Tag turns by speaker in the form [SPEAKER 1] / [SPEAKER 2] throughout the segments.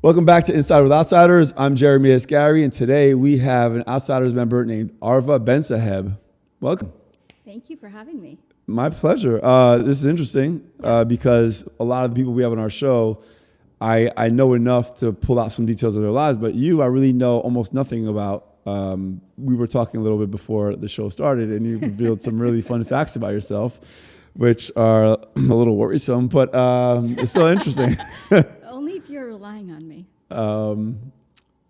[SPEAKER 1] Welcome back to Inside with Outsiders. I'm Jeremy Asgari, and today we have an Outsiders member named Arva Bensaheb. Welcome.
[SPEAKER 2] Thank you for having me.
[SPEAKER 1] My pleasure. This is interesting because a lot of the people we have on our show, I know enough to pull out some details of their lives, but you, I really know almost nothing about. We were talking a little bit before the show started, and you revealed some really fun facts about yourself, which are a little worrisome, but it's still interesting.
[SPEAKER 2] Only if you're relying on me.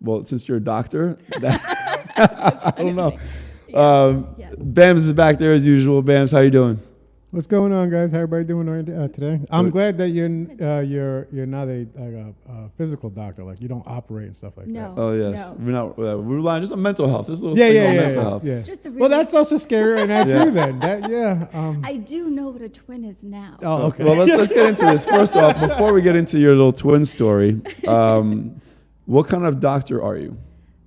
[SPEAKER 1] Well, since you're a doctor, I don't know.
[SPEAKER 2] Yes.
[SPEAKER 1] Bams is back there as usual. Bams, how you doing?
[SPEAKER 3] What's going on, guys? How everybody doing today? I'm glad that you're not a physical doctor. Like you don't operate and stuff like
[SPEAKER 2] No.
[SPEAKER 3] that.
[SPEAKER 1] Oh yes,
[SPEAKER 2] No.
[SPEAKER 1] we're not. We're relying just on mental health. This little
[SPEAKER 3] Yeah,
[SPEAKER 1] thing
[SPEAKER 3] yeah,
[SPEAKER 1] on
[SPEAKER 3] yeah,
[SPEAKER 1] mental
[SPEAKER 3] yeah,
[SPEAKER 1] health.
[SPEAKER 3] yeah.
[SPEAKER 2] Just the
[SPEAKER 3] Well, that's also scary, and that
[SPEAKER 1] Yeah.
[SPEAKER 3] too. Then that,
[SPEAKER 2] I do know what a twin is now.
[SPEAKER 3] Oh, okay.
[SPEAKER 1] Well, let's get into this. First off, before we get into your little twin story, what kind of doctor are you?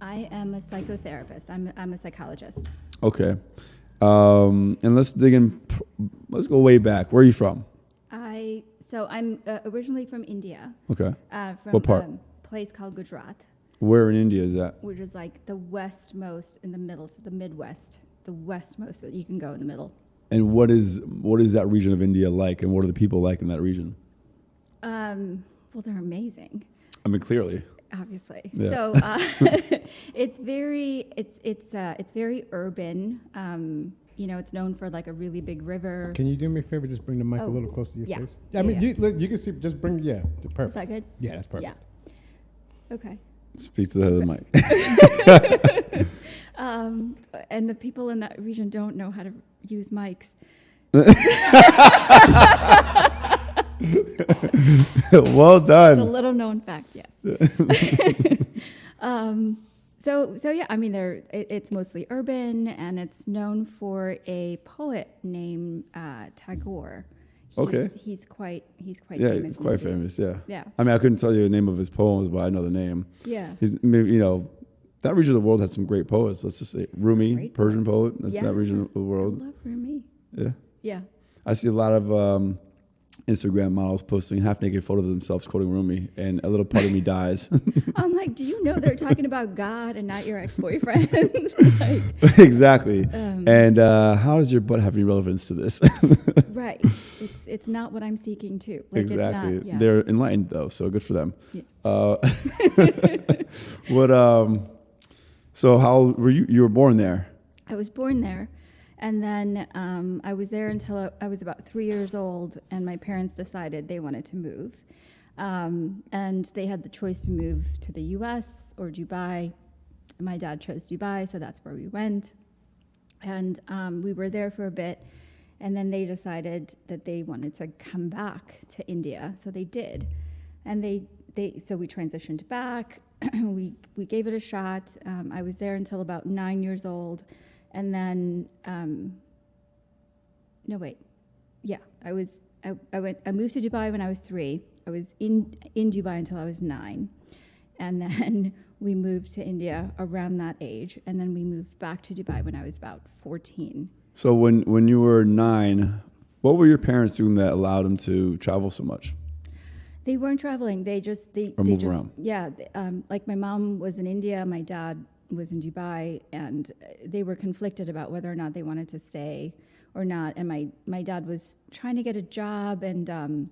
[SPEAKER 2] I am a psychotherapist. I'm a psychologist.
[SPEAKER 1] Okay, and let's dig in. Let's go way back. Where are you from?
[SPEAKER 2] I'm originally from India.
[SPEAKER 1] Okay,
[SPEAKER 2] From
[SPEAKER 1] What part?
[SPEAKER 2] A place called Gujarat,
[SPEAKER 1] where in India is that?
[SPEAKER 2] which is like the westmost in the middle, so the Midwest, the westmost that you can go in the middle.
[SPEAKER 1] And what is that region of India like, and what are the people like in that region?
[SPEAKER 2] Well, they're amazing.
[SPEAKER 1] I mean, clearly.
[SPEAKER 2] Obviously.
[SPEAKER 1] Yeah.
[SPEAKER 2] So it's very urban. It's known for like a really big river.
[SPEAKER 3] Can you do me a favor? Just bring the mic a
[SPEAKER 2] Oh,
[SPEAKER 3] little closer to your
[SPEAKER 2] yeah.
[SPEAKER 3] face.
[SPEAKER 2] Yeah,
[SPEAKER 3] I mean,
[SPEAKER 2] yeah.
[SPEAKER 3] you can see. Just bring. Yeah,
[SPEAKER 2] Is
[SPEAKER 3] perfect.
[SPEAKER 2] that good?
[SPEAKER 3] Yeah, that's perfect.
[SPEAKER 2] Yeah. Okay.
[SPEAKER 1] Speak to the head of the mic.
[SPEAKER 2] And the people in that region don't know how to use mics.
[SPEAKER 1] Well
[SPEAKER 2] It's a
[SPEAKER 1] done.
[SPEAKER 2] little known fact, yes. So yeah, I mean, it's mostly urban, and it's known for a poet named Tagore.
[SPEAKER 1] Okay.
[SPEAKER 2] He's quite
[SPEAKER 1] Yeah,
[SPEAKER 2] famous. in
[SPEAKER 1] quite
[SPEAKER 2] India.
[SPEAKER 1] famous. Yeah.
[SPEAKER 2] Yeah.
[SPEAKER 1] I mean, I couldn't tell you the name of his poems, but I know the name.
[SPEAKER 2] Yeah.
[SPEAKER 1] He's maybe that region of the world has some great poets. Let's just say Rumi,
[SPEAKER 2] Great
[SPEAKER 1] Persian poet. That's
[SPEAKER 2] Yeah.
[SPEAKER 1] that region of the
[SPEAKER 2] I
[SPEAKER 1] world.
[SPEAKER 2] love Rumi.
[SPEAKER 1] Yeah.
[SPEAKER 2] Yeah.
[SPEAKER 1] I see a lot of Instagram models posting half naked photos of themselves quoting Rumi, and a little part of me dies.
[SPEAKER 2] I'm like, do you know they're talking about God and not your ex-boyfriend? Like,
[SPEAKER 1] Exactly. And how does your butt have any relevance to this?
[SPEAKER 2] right. It's not what I'm seeking too. Like,
[SPEAKER 1] Exactly.
[SPEAKER 2] It's not, yeah.
[SPEAKER 1] They're enlightened though, so good for them.
[SPEAKER 2] Yeah.
[SPEAKER 1] What? So how old were you? You were born there.
[SPEAKER 2] I was born there, and then I was there until I was about 3 years old, and my parents decided they wanted to move. And they had the choice to move to the U.S. or Dubai. My dad chose Dubai, so that's where we went. And we were there for a bit, and then they decided that they wanted to come back to India, so they did. And so we transitioned back. we gave it a shot. I was there until about 9 years old, and then I moved to Dubai when I was 3. I was in Dubai until I was 9, and then we moved to India around that age, and then we moved back to Dubai when I was about 14.
[SPEAKER 1] So when you were 9, what were your parents doing that allowed them to travel so much?
[SPEAKER 2] They weren't traveling. They
[SPEAKER 1] move around.
[SPEAKER 2] Yeah, like my mom was in India, my dad was in Dubai, and they were conflicted about whether or not they wanted to stay or not. And my dad was trying to get a job, and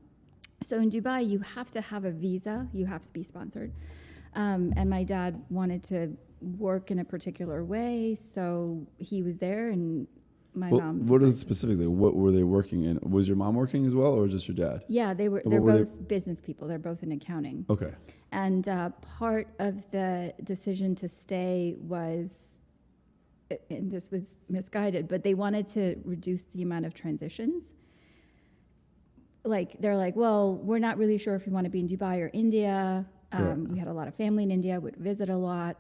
[SPEAKER 2] so in Dubai you have to have a visa, you have to be sponsored. And my dad wanted to work in a particular way, so he was there, and my mom.
[SPEAKER 1] What are the
[SPEAKER 2] decided-
[SPEAKER 1] specifics? Like, what were they working in? Was your mom working as well, or just your dad?
[SPEAKER 2] Yeah, they're
[SPEAKER 1] What were they-
[SPEAKER 2] both business people. They're both in accounting.
[SPEAKER 1] Okay.
[SPEAKER 2] And part of the decision to stay was, and this was misguided, but they wanted to reduce the amount of transitions. Like, they're like, well, we're not really sure if we want to be in Dubai or India.
[SPEAKER 1] Right.
[SPEAKER 2] We had a lot of family in India, would visit a lot.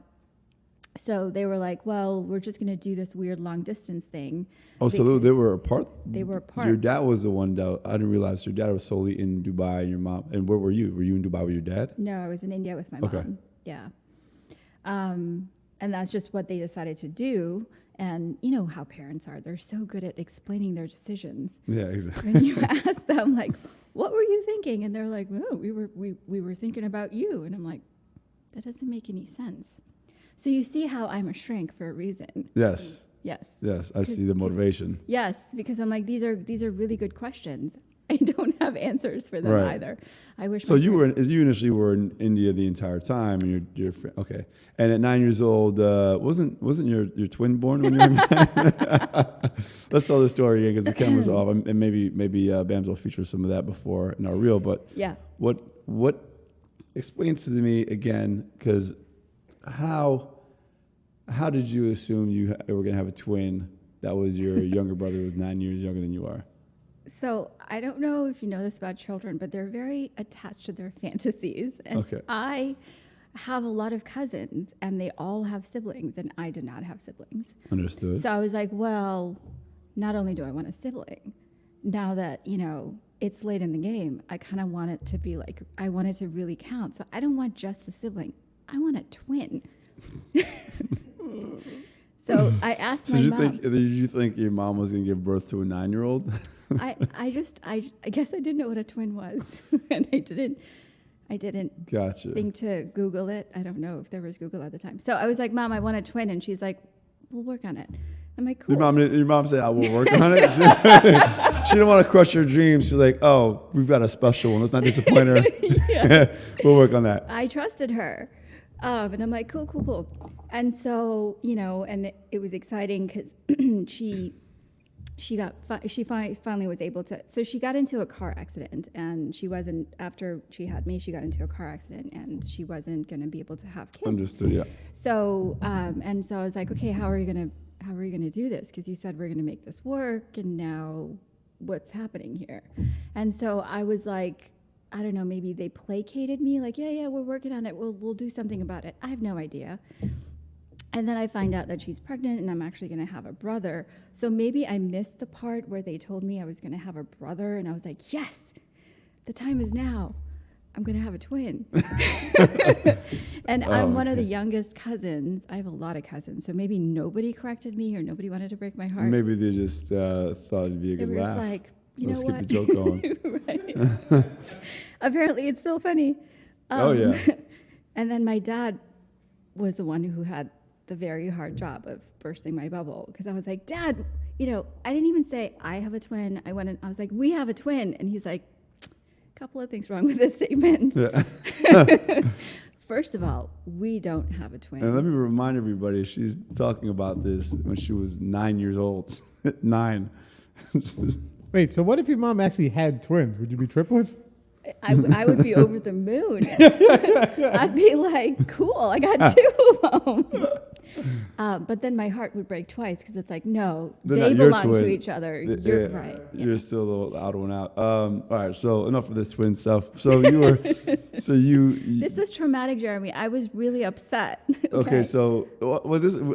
[SPEAKER 2] So they were like, well, we're just going to do this weird long distance thing.
[SPEAKER 1] Oh, so they were apart?
[SPEAKER 2] They were apart.
[SPEAKER 1] Your dad was the one that, I didn't realize your dad was solely in Dubai, and your mom, and where were you? Were you in Dubai with your dad?
[SPEAKER 2] No, I was in India with my
[SPEAKER 1] Okay.
[SPEAKER 2] mom. Yeah. And that's just what they decided to do. And you know how parents are. They're so good at explaining their decisions.
[SPEAKER 1] Yeah, exactly.
[SPEAKER 2] When you ask them, like, what were you thinking? And they're like, well, we were thinking about you. And I'm like, that doesn't make any sense. So you see how I'm a shrink for a reason.
[SPEAKER 1] Yes.
[SPEAKER 2] Yes.
[SPEAKER 1] Yes, I see the motivation.
[SPEAKER 2] Yes, because I'm like, these are really good questions. I don't have answers for them
[SPEAKER 1] Right.
[SPEAKER 2] either. I wish.
[SPEAKER 1] So
[SPEAKER 2] my
[SPEAKER 1] you
[SPEAKER 2] parents-
[SPEAKER 1] you initially were in India the entire time, and okay. And at 9 years old, wasn't your twin born when you were 9? Let's tell the story again because the camera's off, and maybe Bams will feature some of that before in our reel. But
[SPEAKER 2] Yeah.
[SPEAKER 1] what explains to me again? Because how did you assume you were going to have a twin that was your younger brother who was 9 years younger than you are?
[SPEAKER 2] So I don't know if you know this about children, but they're very attached to their fantasies. And
[SPEAKER 1] Okay.
[SPEAKER 2] I have a lot of cousins, and they all have siblings, and I did not have siblings.
[SPEAKER 1] Understood.
[SPEAKER 2] So I was like, well, not only do I want a sibling, now that, it's late in the game, I kind of want it to be like, I want it to really count. So I don't want just a sibling. I want a twin. So I asked my mom.
[SPEAKER 1] Did you think your mom was going to give birth to a 9-year-old?
[SPEAKER 2] I guess I didn't know what a twin was, and I didn't
[SPEAKER 1] Gotcha.
[SPEAKER 2] think to Google it. I don't know if there was Google at the time. So I was like, Mom, I want a twin, and she's like, we'll work on it. I'm like, cool.
[SPEAKER 1] Your mom said, I will work on it. She didn't want to crush your dreams. She's like, oh, we've got a special one. Let's not disappoint her. We'll work on that.
[SPEAKER 2] I trusted her. And I'm like, cool. And so, and it was exciting because she finally was able to, so she got into a car accident, and after she had me, she got into a car accident, and she wasn't going to be able to have kids.
[SPEAKER 1] Understood, yeah.
[SPEAKER 2] So, and so I was like, okay, how are you going to do this? Because you said we're going to make this work, and now what's happening here? And so I was like, I don't know, maybe they placated me, like, yeah, we're working on it. We'll do something about it. I have no idea. And then I find out that she's pregnant, and I'm actually going to have a brother. So maybe I missed the part where they told me I was going to have a brother, and I was like, yes, the time is now. I'm going to have a twin. And I'm one of the youngest cousins. I have a lot of cousins. So maybe nobody corrected me, or nobody wanted to break my heart.
[SPEAKER 1] Maybe they just thought it'd be a good
[SPEAKER 2] They were
[SPEAKER 1] laugh.
[SPEAKER 2] just like,
[SPEAKER 1] Let's
[SPEAKER 2] know
[SPEAKER 1] keep
[SPEAKER 2] what?
[SPEAKER 1] the joke going.
[SPEAKER 2] Right. Apparently, it's still funny.
[SPEAKER 1] Oh, yeah.
[SPEAKER 2] And then my dad was the one who had the very hard job of bursting my bubble, because I was like, Dad, I didn't even say I have a twin. I was like, we have a twin. And he's like, a couple of things wrong with this statement.
[SPEAKER 1] Yeah.
[SPEAKER 2] First of all, we don't have a twin.
[SPEAKER 1] And let me remind everybody, she's talking about this when she was 9 years old. 9.
[SPEAKER 3] Wait, so what if your mom actually had twins? Would you be triplets?
[SPEAKER 2] I would be over the moon. I'd be like, cool, I got 2 of them. But then my heart would break twice, because it's like, no,
[SPEAKER 1] They're
[SPEAKER 2] they
[SPEAKER 1] not your
[SPEAKER 2] belong to
[SPEAKER 1] twin.
[SPEAKER 2] each other. You're right. Yeah.
[SPEAKER 1] You're still the odd one out. All right, so enough of this twin stuff. So you
[SPEAKER 2] This was traumatic, Jeremy. I was really upset.
[SPEAKER 1] Okay, so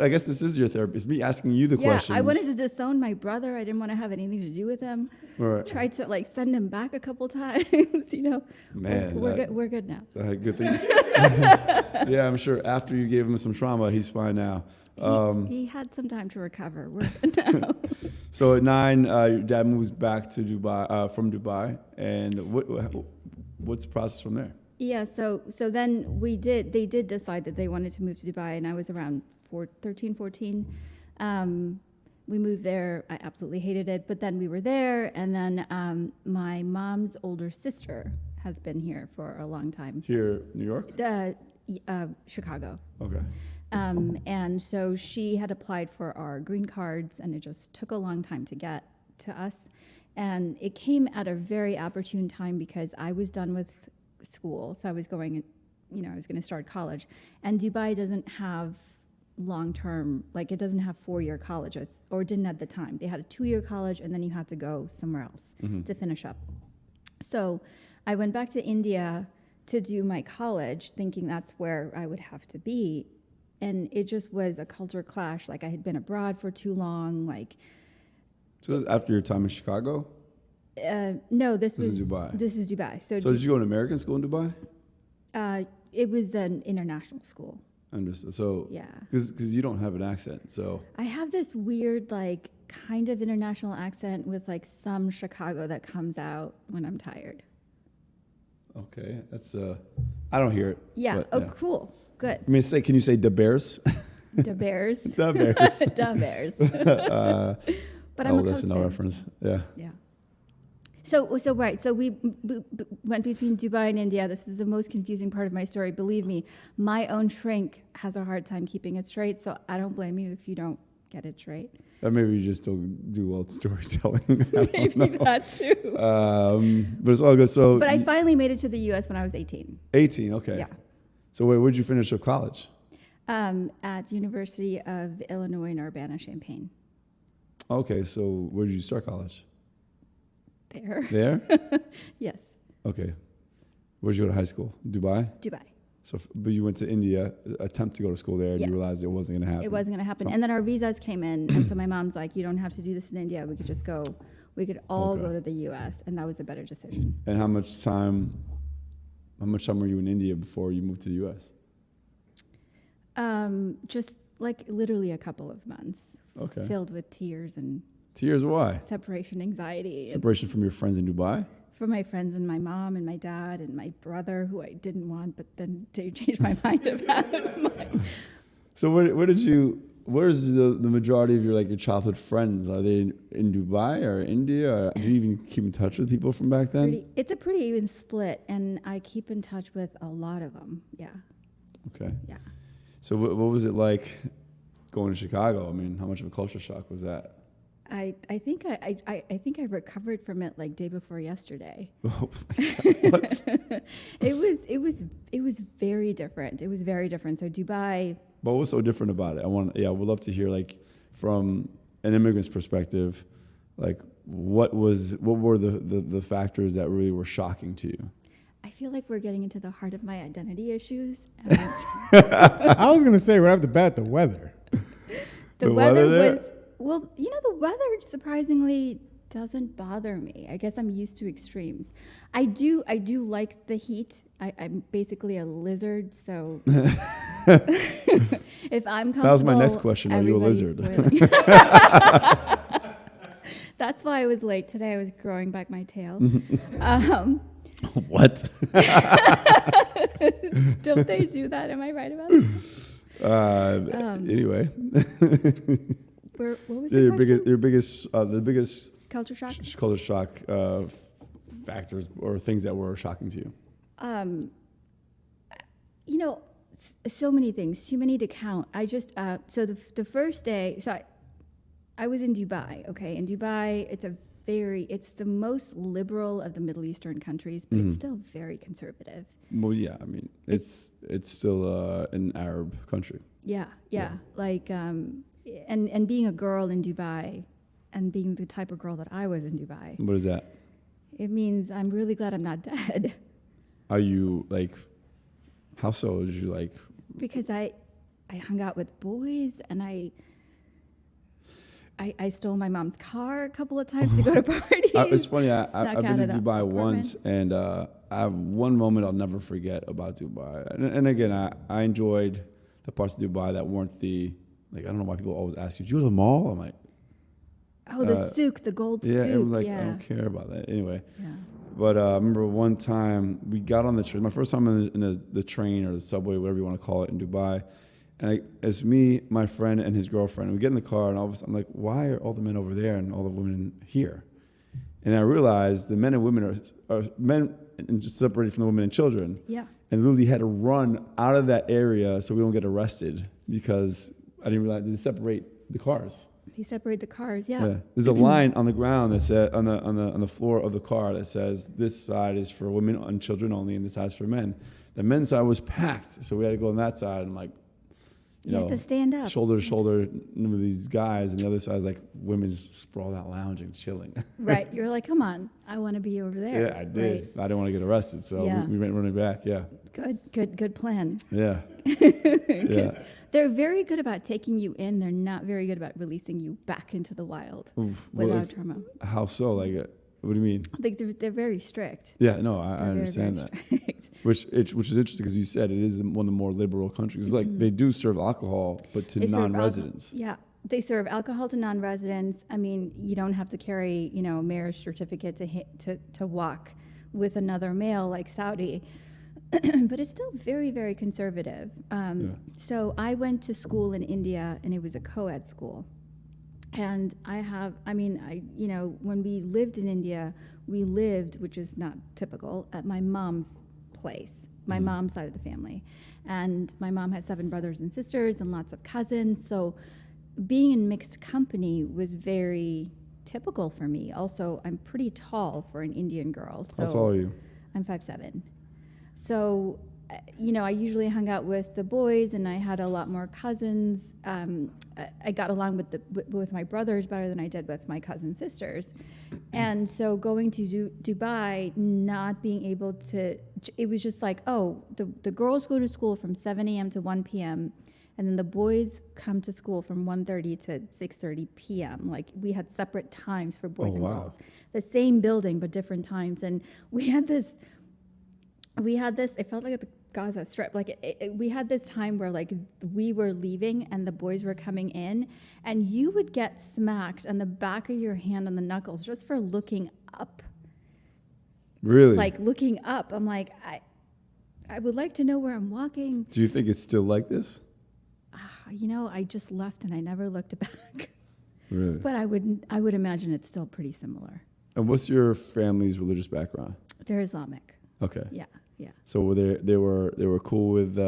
[SPEAKER 1] I guess this is your therapy. It's me asking you the questions.
[SPEAKER 2] I wanted to disown my brother. I didn't want to have anything to do with him.
[SPEAKER 1] Right.
[SPEAKER 2] Tried to send him back a couple times.
[SPEAKER 1] Man,
[SPEAKER 2] we're good now.
[SPEAKER 1] Good thing. Yeah, I'm sure after you gave him some trauma, he's fine now.
[SPEAKER 2] He had some time to recover. We're good now.
[SPEAKER 1] So at 9, your dad moves back to Dubai from Dubai, and what's the process from there?
[SPEAKER 2] Yeah, so then they did decide that they wanted to move to Dubai, and I was around 13, 14. We moved there. I absolutely hated it, but then we were there, and then my mom's older sister has been here for a long time.
[SPEAKER 1] Here, New York?
[SPEAKER 2] Chicago.
[SPEAKER 1] Okay.
[SPEAKER 2] And so she had applied for our green cards, and it just took a long time to get to us. And it came at a very opportune time, because I was done with school, so I was going, I was going to start college. And Dubai doesn't have long-term, it doesn't have 4-year colleges, or didn't at the time. They had a 2-year college, and then you had to go somewhere else to finish up. So I went back to India to do my college, thinking that's where I would have to be. And it just was a culture clash. I had been abroad for too long.
[SPEAKER 1] So this is after your time in Chicago?
[SPEAKER 2] No, this was
[SPEAKER 1] Dubai.
[SPEAKER 2] This is Dubai. So
[SPEAKER 1] did you go to American school in Dubai?
[SPEAKER 2] It was an international school.
[SPEAKER 1] Understood. So
[SPEAKER 2] Yeah.
[SPEAKER 1] because you don't have an accent, so
[SPEAKER 2] I have this weird, kind of international accent with some Chicago that comes out when I'm tired.
[SPEAKER 1] okay, that's I don't hear it.
[SPEAKER 2] Yeah.
[SPEAKER 1] but,
[SPEAKER 2] Oh, cool. good.
[SPEAKER 1] I mean, can you say the Bears?
[SPEAKER 2] The Bears.
[SPEAKER 1] The Bears.
[SPEAKER 2] The Bears. But I'm a
[SPEAKER 1] that's
[SPEAKER 2] Cubs
[SPEAKER 1] no
[SPEAKER 2] fan.
[SPEAKER 1] reference. Yeah.
[SPEAKER 2] Yeah. So right. So we went between Dubai and India. This is the most confusing part of my story. Believe me, my own shrink has a hard time keeping it straight. So I don't blame you if you don't get it straight.
[SPEAKER 1] Or maybe you just don't do well at storytelling.
[SPEAKER 2] Maybe that too.
[SPEAKER 1] But it's all good. So,
[SPEAKER 2] But I finally made it to the U.S. when I was 18.
[SPEAKER 1] 18. Okay.
[SPEAKER 2] Yeah.
[SPEAKER 1] So where'd you finish up college?
[SPEAKER 2] At University of Illinois in Urbana-Champaign.
[SPEAKER 1] Okay. So where did you start college?
[SPEAKER 2] There.
[SPEAKER 1] There?
[SPEAKER 2] Yes.
[SPEAKER 1] Okay. Where'd you go to high school? Dubai?
[SPEAKER 2] Dubai.
[SPEAKER 1] So, but you went to India, attempt to go to school there, and
[SPEAKER 2] Yeah.
[SPEAKER 1] you realized it wasn't going to happen.
[SPEAKER 2] It wasn't going to happen.
[SPEAKER 1] So-
[SPEAKER 2] And then our visas came in, and so my mom's like, you don't have to do this in India. We could just go. We could all
[SPEAKER 1] Okay.
[SPEAKER 2] go to the U.S., and that was a better decision.
[SPEAKER 1] And how much time were you in India before you moved to the U.S.?
[SPEAKER 2] Just like literally a couple of months,
[SPEAKER 1] Okay.
[SPEAKER 2] filled with tears and
[SPEAKER 1] Tears, why?
[SPEAKER 2] separation anxiety. And
[SPEAKER 1] Separation from your friends in Dubai?
[SPEAKER 2] for my friends and my mom and my dad and my brother, who I didn't want, but then they changed my mind about it.
[SPEAKER 1] So where's the majority of your childhood friends? Are they in Dubai or India? Or do you even keep in touch with people from back then?
[SPEAKER 2] It's a pretty even split, and I keep in touch with a lot of them. Yeah,
[SPEAKER 1] Okay.
[SPEAKER 2] yeah.
[SPEAKER 1] So what was it like going to Chicago? I mean, how much of a culture shock was that?
[SPEAKER 2] I think I recovered from it like day before yesterday.
[SPEAKER 1] Oh my God, what?
[SPEAKER 2] It was very different. It was very different. So Dubai.
[SPEAKER 1] What was so different about it? We'd love to hear from an immigrant's perspective, what were the factors that really were shocking to you?
[SPEAKER 2] I feel like we're getting into the heart of my identity issues.
[SPEAKER 3] I was going to say right off the bat, the weather.
[SPEAKER 2] The
[SPEAKER 1] weather there?
[SPEAKER 2] was, well, the weather surprisingly doesn't bother me. I guess I'm used to extremes. I do like the heat. I'm basically a lizard, so if I'm comfortable.
[SPEAKER 1] That was my next question. Are you a
[SPEAKER 2] everybody's
[SPEAKER 1] lizard?
[SPEAKER 2] boiling. That's why I was late today. I was growing back my tail.
[SPEAKER 1] What?
[SPEAKER 2] Don't they do that? Am I right about it?
[SPEAKER 1] Anyway.
[SPEAKER 2] What was
[SPEAKER 1] Yeah,
[SPEAKER 2] the
[SPEAKER 1] the biggest
[SPEAKER 2] culture shock?
[SPEAKER 1] culture shock factors or things that were shocking to you.
[SPEAKER 2] So many things, too many to count. I just so the first day, so I was in Dubai. Okay, in Dubai, it's the most liberal of the Middle Eastern countries, but it's still very conservative.
[SPEAKER 1] Well, yeah, I mean, it's still an Arab country.
[SPEAKER 2] Yeah. And being a girl in Dubai, and being the type of girl that I was in Dubai,
[SPEAKER 1] What is that?
[SPEAKER 2] it means I'm really glad I'm not dead.
[SPEAKER 1] Are you how so? Did you
[SPEAKER 2] Because I hung out with boys, and I stole my mom's car a couple of times to go to parties.
[SPEAKER 1] It's funny. I've
[SPEAKER 2] Snuck
[SPEAKER 1] been
[SPEAKER 2] out
[SPEAKER 1] to
[SPEAKER 2] of the
[SPEAKER 1] Dubai
[SPEAKER 2] apartment.
[SPEAKER 1] once, and I have one moment I'll never forget about Dubai. And again, I enjoyed the parts of Dubai that weren't the I don't know why people always ask you, "Did you go to the mall?" I'm like,
[SPEAKER 2] Oh, the souk, the gold
[SPEAKER 1] yeah.
[SPEAKER 2] souk.
[SPEAKER 1] It was I
[SPEAKER 2] yeah.
[SPEAKER 1] don't care about that anyway.
[SPEAKER 2] Yeah.
[SPEAKER 1] But I remember one time we got on the train. My first time in the train or the subway, whatever you want to call it, in Dubai. And it's me, my friend, and his girlfriend. And we get in the car, and all of a sudden I'm like, why are all the men over there and all the women here? And I realized the men and women are men and just separated from the women and children.
[SPEAKER 2] Yeah.
[SPEAKER 1] And literally had to run out of that area so we don't get arrested because I didn't realize they separate the cars.
[SPEAKER 2] He separated the cars. Yeah.
[SPEAKER 1] There's a line on the ground that said on the floor of the car that says this side is for women and children only, and this side is for men. The men's side was packed, so we had to go on that side and
[SPEAKER 2] You have to stand up.
[SPEAKER 1] shoulder to shoulder with these guys, and the other side is women just sprawled out lounging, chilling.
[SPEAKER 2] Right. You're like, come on, I want to be over there.
[SPEAKER 1] Yeah, I did. I didn't want to get arrested, so
[SPEAKER 2] Yeah.
[SPEAKER 1] we went running back. Yeah.
[SPEAKER 2] Good plan.
[SPEAKER 1] Yeah. Yeah.
[SPEAKER 2] They're very good about taking you in. They're not very good about releasing you back into the wild
[SPEAKER 1] Oof. Well,
[SPEAKER 2] without
[SPEAKER 1] it's-
[SPEAKER 2] trauma.
[SPEAKER 1] How so? What do you mean?
[SPEAKER 2] Like they're very strict.
[SPEAKER 1] Yeah, no, I
[SPEAKER 2] They're very,
[SPEAKER 1] understand
[SPEAKER 2] very
[SPEAKER 1] that.
[SPEAKER 2] strict.
[SPEAKER 1] Which is interesting because you said it is one of the more liberal countries. They do serve alcohol, but to
[SPEAKER 2] They serve
[SPEAKER 1] non-residents.
[SPEAKER 2] Yeah, they serve alcohol to non-residents. I mean, you don't have to carry, a marriage certificate to walk with another male like Saudi. but it's still very, very conservative. So I went to school in India, and it was a co-ed school. And when we lived in India, we lived, which is not typical, at my mom's place, my mom's side of the family. And my mom had 7 brothers and sisters and lots of cousins. So being in mixed company was very typical for me. Also, I'm pretty tall for an Indian girl. So
[SPEAKER 1] How tall are you?
[SPEAKER 2] I'm 5'7". So, I usually hung out with the boys, and I had a lot more cousins. I got along with my brothers better than I did with my cousin sisters. And so going to Dubai, not being able to, it was just like, the girls go to school from 7 a.m. to 1 p.m., and then the boys come to school from 1:30 to 6:30 p.m. Like, we had separate times for boys and girls. The same building, but different times. And we had this, it felt like at the Gaza Strip. Like, we had this time where, like, we were leaving and the boys were coming in, and you would get smacked on the back of your hand on the knuckles just for looking up.
[SPEAKER 1] Really?
[SPEAKER 2] Like, looking up. I'm like, I would like to know where I'm walking.
[SPEAKER 1] Do you think it's still like this?
[SPEAKER 2] I just left and I never looked back.
[SPEAKER 1] Really?
[SPEAKER 2] But I would imagine it's still pretty similar.
[SPEAKER 1] And what's your family's religious background?
[SPEAKER 2] They're Islamic.
[SPEAKER 1] Okay.
[SPEAKER 2] Yeah.
[SPEAKER 1] So they were cool with they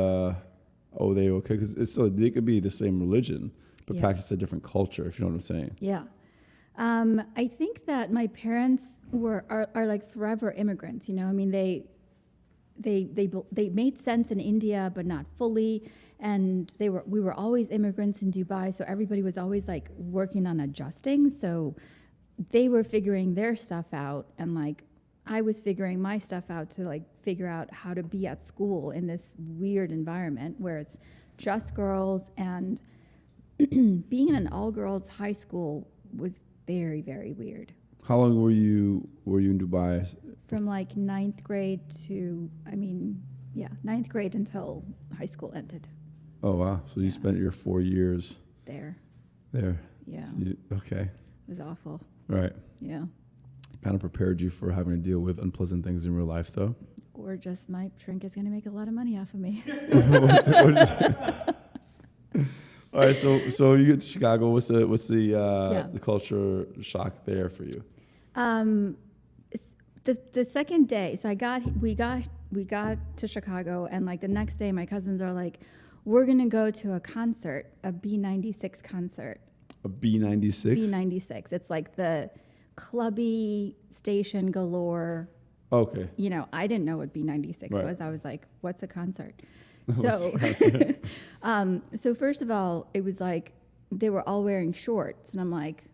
[SPEAKER 1] were okay, because they could be the same religion but practice a different culture, if you know what I'm saying.
[SPEAKER 2] Yeah. I think that my parents are like forever immigrants. I mean, they made sense in India, but not fully. And we were always immigrants in Dubai, so everybody was always like working on adjusting. So they were figuring their stuff out, and like I was figuring my stuff out to like figure out how to be at school in this weird environment where it's just girls. And being in an all-girls high school was very, very weird.
[SPEAKER 1] How long were you in Dubai?
[SPEAKER 2] From like 9th grade to, 9th grade until high school ended.
[SPEAKER 1] Oh, wow. So you spent your 4 years
[SPEAKER 2] There. Yeah.
[SPEAKER 1] So okay.
[SPEAKER 2] It was awful.
[SPEAKER 1] Right.
[SPEAKER 2] Yeah.
[SPEAKER 1] Kind of prepared you for having to deal with unpleasant things in real life, though.
[SPEAKER 2] Or just my shrink is going to make a lot of money off of me.
[SPEAKER 1] All right, so you get to Chicago. What's the culture shock there for you?
[SPEAKER 2] The second day, so we got to Chicago, and like the next day, my cousins are like, we're gonna go to a concert, a B96 concert.
[SPEAKER 1] A B96?
[SPEAKER 2] B96. It's like the clubby station galore.
[SPEAKER 1] Okay.
[SPEAKER 2] I didn't know what B96
[SPEAKER 1] Right.
[SPEAKER 2] was. I was like, what's a concert?
[SPEAKER 1] What's
[SPEAKER 2] So first of all, it was like they were all wearing shorts, and I'm like,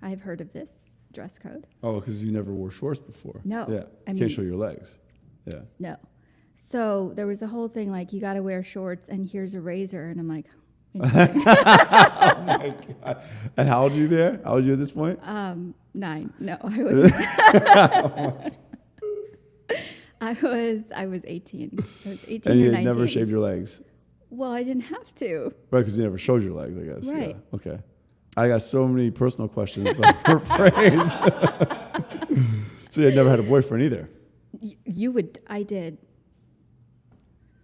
[SPEAKER 2] I've heard of this dress code.
[SPEAKER 1] Oh, because you never wore shorts before.
[SPEAKER 2] No.
[SPEAKER 1] Yeah. Can't show your legs. Yeah.
[SPEAKER 2] No. So there was a whole thing like, you got to wear shorts, and here's a razor, and I'm like,
[SPEAKER 1] oh my God. And how old are you there? How old are you at this point?
[SPEAKER 2] 9. No, I was. I was 18. I was 18
[SPEAKER 1] And you
[SPEAKER 2] or
[SPEAKER 1] had
[SPEAKER 2] 19.
[SPEAKER 1] never shaved your legs.
[SPEAKER 2] Well, I didn't have to.
[SPEAKER 1] Right, because you never showed your legs, I guess.
[SPEAKER 2] Right.
[SPEAKER 1] Yeah. Okay. I got so many personal questions about her praise. So you had never had a boyfriend either.
[SPEAKER 2] I did.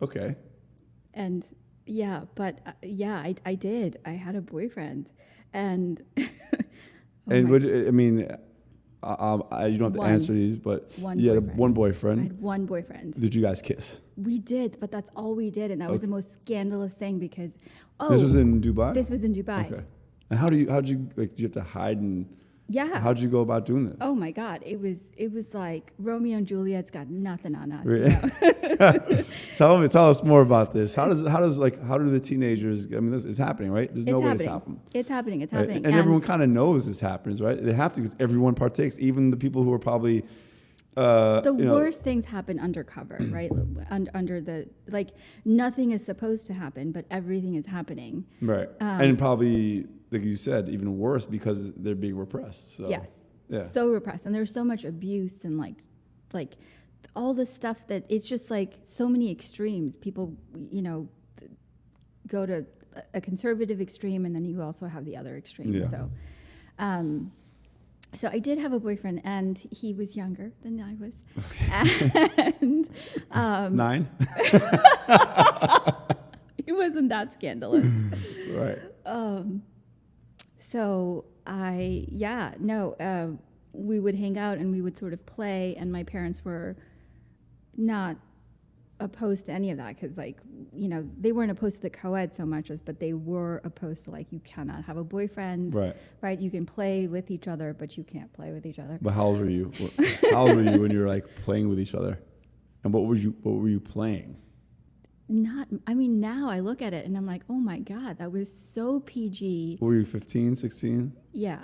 [SPEAKER 1] Okay.
[SPEAKER 2] And yeah, but I did. I had a boyfriend, and
[SPEAKER 1] you don't have to answer these, but you had one boyfriend.
[SPEAKER 2] I had one boyfriend.
[SPEAKER 1] Did you guys kiss?
[SPEAKER 2] We did, but that's all we did, and that was the most scandalous thing because
[SPEAKER 1] this was in Dubai.
[SPEAKER 2] This was in Dubai.
[SPEAKER 1] Okay. And how'd you did you have to hide and?
[SPEAKER 2] Yeah.
[SPEAKER 1] How'd you go about doing this?
[SPEAKER 2] Oh my God, it was like Romeo and Juliet's got nothing on us.
[SPEAKER 1] Really? Tell us more about this. How do the teenagers? I mean, it's happening, right? There's no way this happened.
[SPEAKER 2] It's happening. It's
[SPEAKER 1] Right?
[SPEAKER 2] happening.
[SPEAKER 1] And everyone kind of knows this happens, right? They have to because everyone partakes, even the people who are probably.
[SPEAKER 2] Worst things happen undercover, right? Under the nothing is supposed to happen, but everything is happening.
[SPEAKER 1] Right, and probably like you said, even worse because they're being repressed. So,
[SPEAKER 2] yes,
[SPEAKER 1] yeah,
[SPEAKER 2] so repressed, and there's so much abuse and like all the stuff that it's just like so many extremes. People, go to a conservative extreme, and then you also have the other extreme.
[SPEAKER 1] Yeah.
[SPEAKER 2] So, So I did have a boyfriend, and he was younger than I was. And
[SPEAKER 1] 9.
[SPEAKER 2] he wasn't that scandalous.
[SPEAKER 1] Right.
[SPEAKER 2] So we would hang out and we would sort of play, and my parents were not opposed to any of that because, like, you know, they weren't opposed to the co-ed so much but they were opposed to, like, you cannot have a boyfriend, right? You can play with each other, but you can't play with each other.
[SPEAKER 1] But how old were you? How old were you when you were like playing with each other? And what were you playing?
[SPEAKER 2] Now I look at it and I'm like, oh my God, that was so PG.
[SPEAKER 1] What were you, 15, 16?
[SPEAKER 2] Yeah.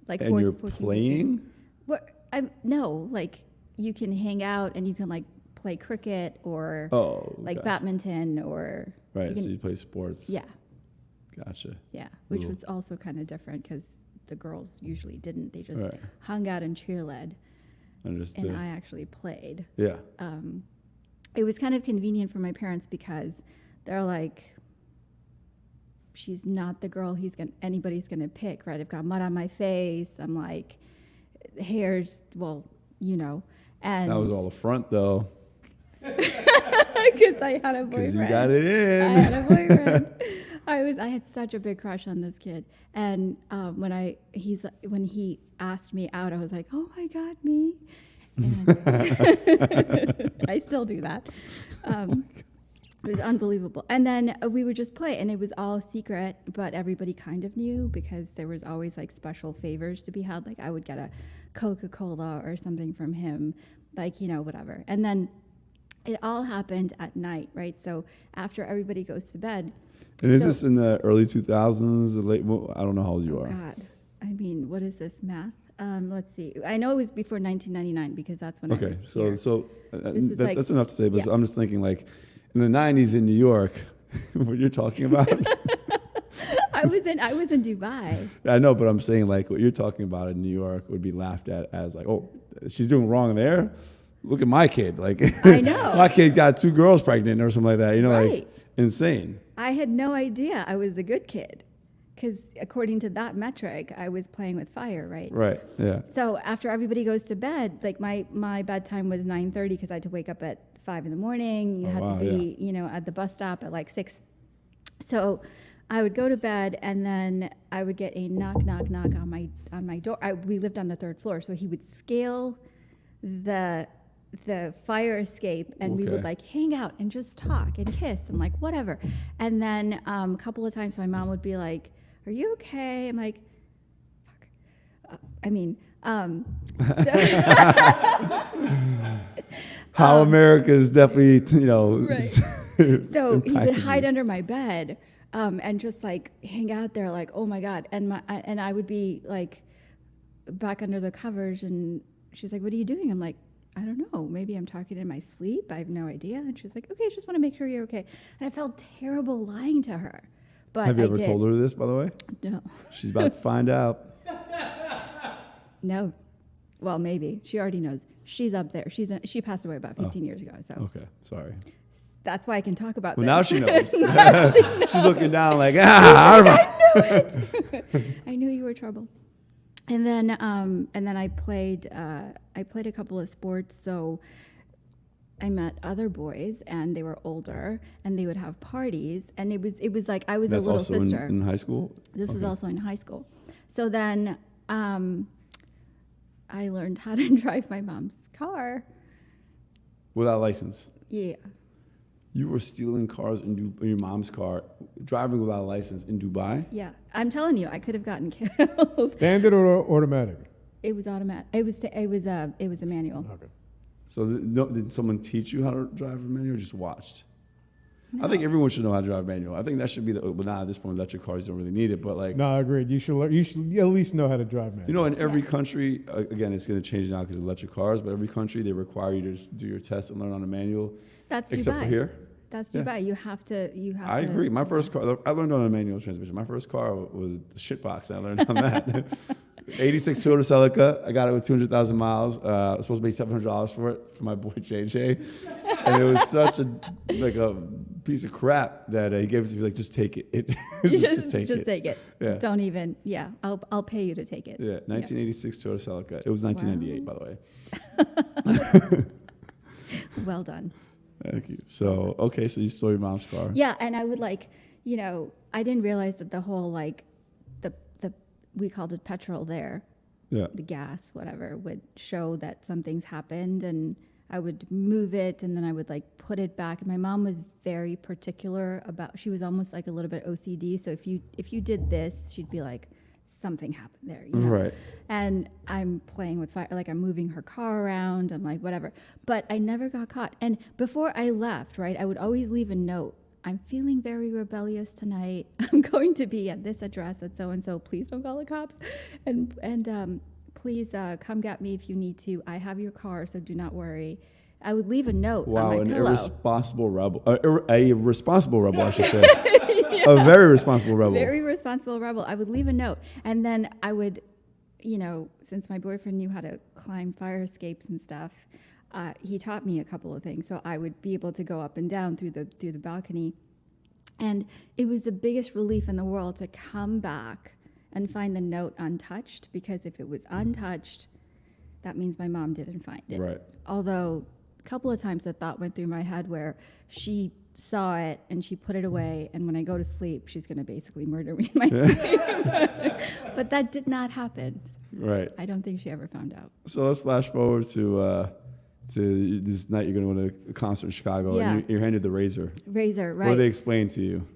[SPEAKER 2] Like,
[SPEAKER 1] and
[SPEAKER 2] 14,
[SPEAKER 1] you're
[SPEAKER 2] 14,
[SPEAKER 1] playing?
[SPEAKER 2] 15. No, like, you can hang out and you can, like, play cricket or badminton or
[SPEAKER 1] right. So you play sports.
[SPEAKER 2] Yeah.
[SPEAKER 1] Gotcha.
[SPEAKER 2] Yeah, which was also kind of different because the girls usually didn't. They just hung out and cheerled.
[SPEAKER 1] Understood.
[SPEAKER 2] And I actually played.
[SPEAKER 1] Yeah.
[SPEAKER 2] It was kind of convenient for my parents because they're like, she's not the girl anybody's gonna pick, right? I've got mud on my face. I'm like, hair's, well, you know. And
[SPEAKER 1] that was all the front, though.
[SPEAKER 2] Because I had a boyfriend.
[SPEAKER 1] Because you got it in.
[SPEAKER 2] I had a boyfriend. I had such a big crush on this kid, and when he asked me out, I was like, oh my God, me. And I still do that. It was unbelievable. And then we would just play, and it was all secret, but everybody kind of knew because there was always, like, special favors to be had. Like, I would get a Coca-Cola or something from him, like, you know, whatever. And then it all happened at night, right? So after everybody goes to bed.
[SPEAKER 1] And is this in the early 2000s, the late? Well, I don't know how old you are.
[SPEAKER 2] God, I mean, what is this math? Let's see. I know it was before 1999 because that's when I was here.
[SPEAKER 1] So that's enough to say. But I'm just thinking, like, in the 90s in New York, what you're talking about.
[SPEAKER 2] I was in Dubai.
[SPEAKER 1] I know, but I'm saying, like, what you're talking about in New York would be laughed at as, like, oh, she's doing wrong there. Look at my kid. Like,
[SPEAKER 2] I know.
[SPEAKER 1] My kid got 2 girls pregnant or something like that. You know,
[SPEAKER 2] right.
[SPEAKER 1] Like, insane.
[SPEAKER 2] I had no idea I was the good kid. Because according to that metric, I was playing with fire, right?
[SPEAKER 1] Right, yeah.
[SPEAKER 2] So after everybody goes to bed, like, my bedtime was 9:30 because I had to wake up at 5 in the morning. You had to be, you know, at the bus stop at like 6. So I would go to bed, and then I would get a knock on my door. We lived on the 3rd floor, so he would scale the fire escape, and we would, like, hang out and just talk and kiss and, like, whatever. And then a couple of times my mom would be like, are you okay? I'm like, fuck.
[SPEAKER 1] How America is definitely, you know.
[SPEAKER 2] Right. So he would hide under my bed and just, like, hang out there, like, oh my God. And I would be, like, back under the covers, and she's like, what are you doing? I'm like, I don't know. Maybe I'm talking in my sleep. I have no idea. And she's like, okay, I just want to make sure you're okay. And I felt terrible lying to her. But
[SPEAKER 1] have you ever told her this, by the way?
[SPEAKER 2] No.
[SPEAKER 1] She's about to find out.
[SPEAKER 2] No. Well, maybe. She already knows. She's up there. She passed away about 15 years ago. So
[SPEAKER 1] okay, sorry.
[SPEAKER 2] That's why I can talk about this.
[SPEAKER 1] Now she knows. She's looking down like, I knew
[SPEAKER 2] it. I knew you were trouble. And then I played a couple of sports. So I met other boys, and they were older, and they would have parties, and it was like I was a little sister. That's also
[SPEAKER 1] in high school?
[SPEAKER 2] This was also in high school. So then I learned how to drive my mom's car.
[SPEAKER 1] Without license?
[SPEAKER 2] Yeah.
[SPEAKER 1] You were stealing cars in your mom's car, driving without a license in Dubai?
[SPEAKER 2] Yeah. I'm telling you, I could have gotten killed.
[SPEAKER 3] Standard or automatic?
[SPEAKER 2] It was automatic. It was a manual.
[SPEAKER 1] Okay. So did someone teach you how to drive a manual, or just watched? No. I think everyone should know how to drive a manual. I think that should be well, now at this point, electric cars don't really need it, but like.
[SPEAKER 3] No, I agreed. You should at least know how to drive manual.
[SPEAKER 1] You know, in every country, again, it's going to change now because of electric cars, but every country, they require you to do your test and learn on a manual.
[SPEAKER 2] That's
[SPEAKER 1] except
[SPEAKER 2] Dubai.
[SPEAKER 1] For here.
[SPEAKER 2] That's Dubai. You have to.
[SPEAKER 1] I agree. My first car, I learned on a manual transmission. My first car was the shitbox, and I learned on that. 86 Toyota Celica. I got it with 200,000 miles. I was supposed to pay $700 for it for my boy JJ, and it was such a piece of crap that he gave it to me. Like, just take it.
[SPEAKER 2] just
[SPEAKER 1] take it.
[SPEAKER 2] take it.
[SPEAKER 1] Yeah.
[SPEAKER 2] Don't even. Yeah, I'll pay you to take it.
[SPEAKER 1] Yeah, 1986 Toyota Celica. It was 1998, by the way.
[SPEAKER 2] Well done.
[SPEAKER 1] Thank you. So, okay, so you stole your mom's car.
[SPEAKER 2] Yeah, and I would like, I didn't realize that the whole like, the we called it petrol there.
[SPEAKER 1] Yeah.
[SPEAKER 2] The gas, whatever, would show that something's happened, and I would move it, and then I would like put it back. And my mom was very particular about. She was almost like a little bit OCD. So if you did this, she'd be like, something happened there,
[SPEAKER 1] Right.
[SPEAKER 2] And I'm playing with fire, like I'm moving her car around. I'm like, whatever. But I never got caught. And before I left, right, I would always leave a note. I'm feeling very rebellious tonight. I'm going to be at this address at so and so. Please don't call the cops, and please come get me if you need to. I have your car, so do not worry. I would leave a note on my pillow.
[SPEAKER 1] Irresponsible rebel. A responsible rebel, I should say. Yeah. A very responsible rebel.
[SPEAKER 2] Very responsible rebel. I would leave a note, and then I would, since my boyfriend knew how to climb fire escapes and stuff, he taught me a couple of things. So I would be able to go up and down through the balcony, and it was the biggest relief in the world to come back and find the note untouched, because if it was untouched, that means my mom didn't find it.
[SPEAKER 1] Right.
[SPEAKER 2] Although a couple of times the thought went through my head where she saw it and she put it away, and when I go to sleep, she's going to basically murder me in my sleep. But that did not happen.
[SPEAKER 1] Right.
[SPEAKER 2] I don't think she ever found out.
[SPEAKER 1] So let's flash forward to this night you're going to win a concert in Chicago,
[SPEAKER 2] Yeah.
[SPEAKER 1] and you're handed the razor.
[SPEAKER 2] Razor, right.
[SPEAKER 1] What did they explain to you?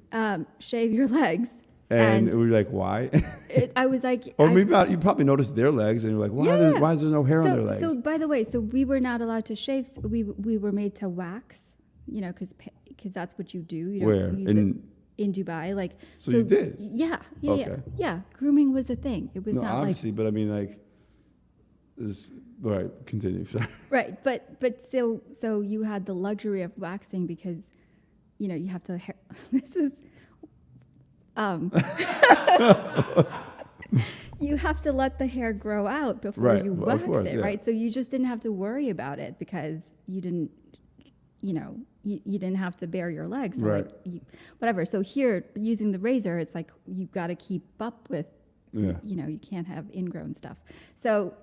[SPEAKER 2] Shave your legs.
[SPEAKER 1] And we were like, why?
[SPEAKER 2] I was like...
[SPEAKER 1] Or maybe you probably noticed their legs, and you're like, why is there no hair on their legs?
[SPEAKER 2] So, by the way, we were not allowed to shave. So we were made to wax, because that's what you do. You don't
[SPEAKER 1] Where?
[SPEAKER 2] use it in Dubai. Like,
[SPEAKER 1] so you did?
[SPEAKER 2] Yeah.
[SPEAKER 1] Okay.
[SPEAKER 2] Yeah. Grooming was a thing. It was not
[SPEAKER 1] obviously, but I mean, like, this... All right, continue. Sorry.
[SPEAKER 2] Right, but still, so you had the luxury of waxing because, you have to. This is, you have to let the hair grow out before you wax it, right? So you just didn't have to worry about it because you didn't, you didn't have to bare your legs, so
[SPEAKER 1] right?
[SPEAKER 2] Whatever. So here, using the razor, it's like you've got to keep up with, you can't have ingrown stuff. So.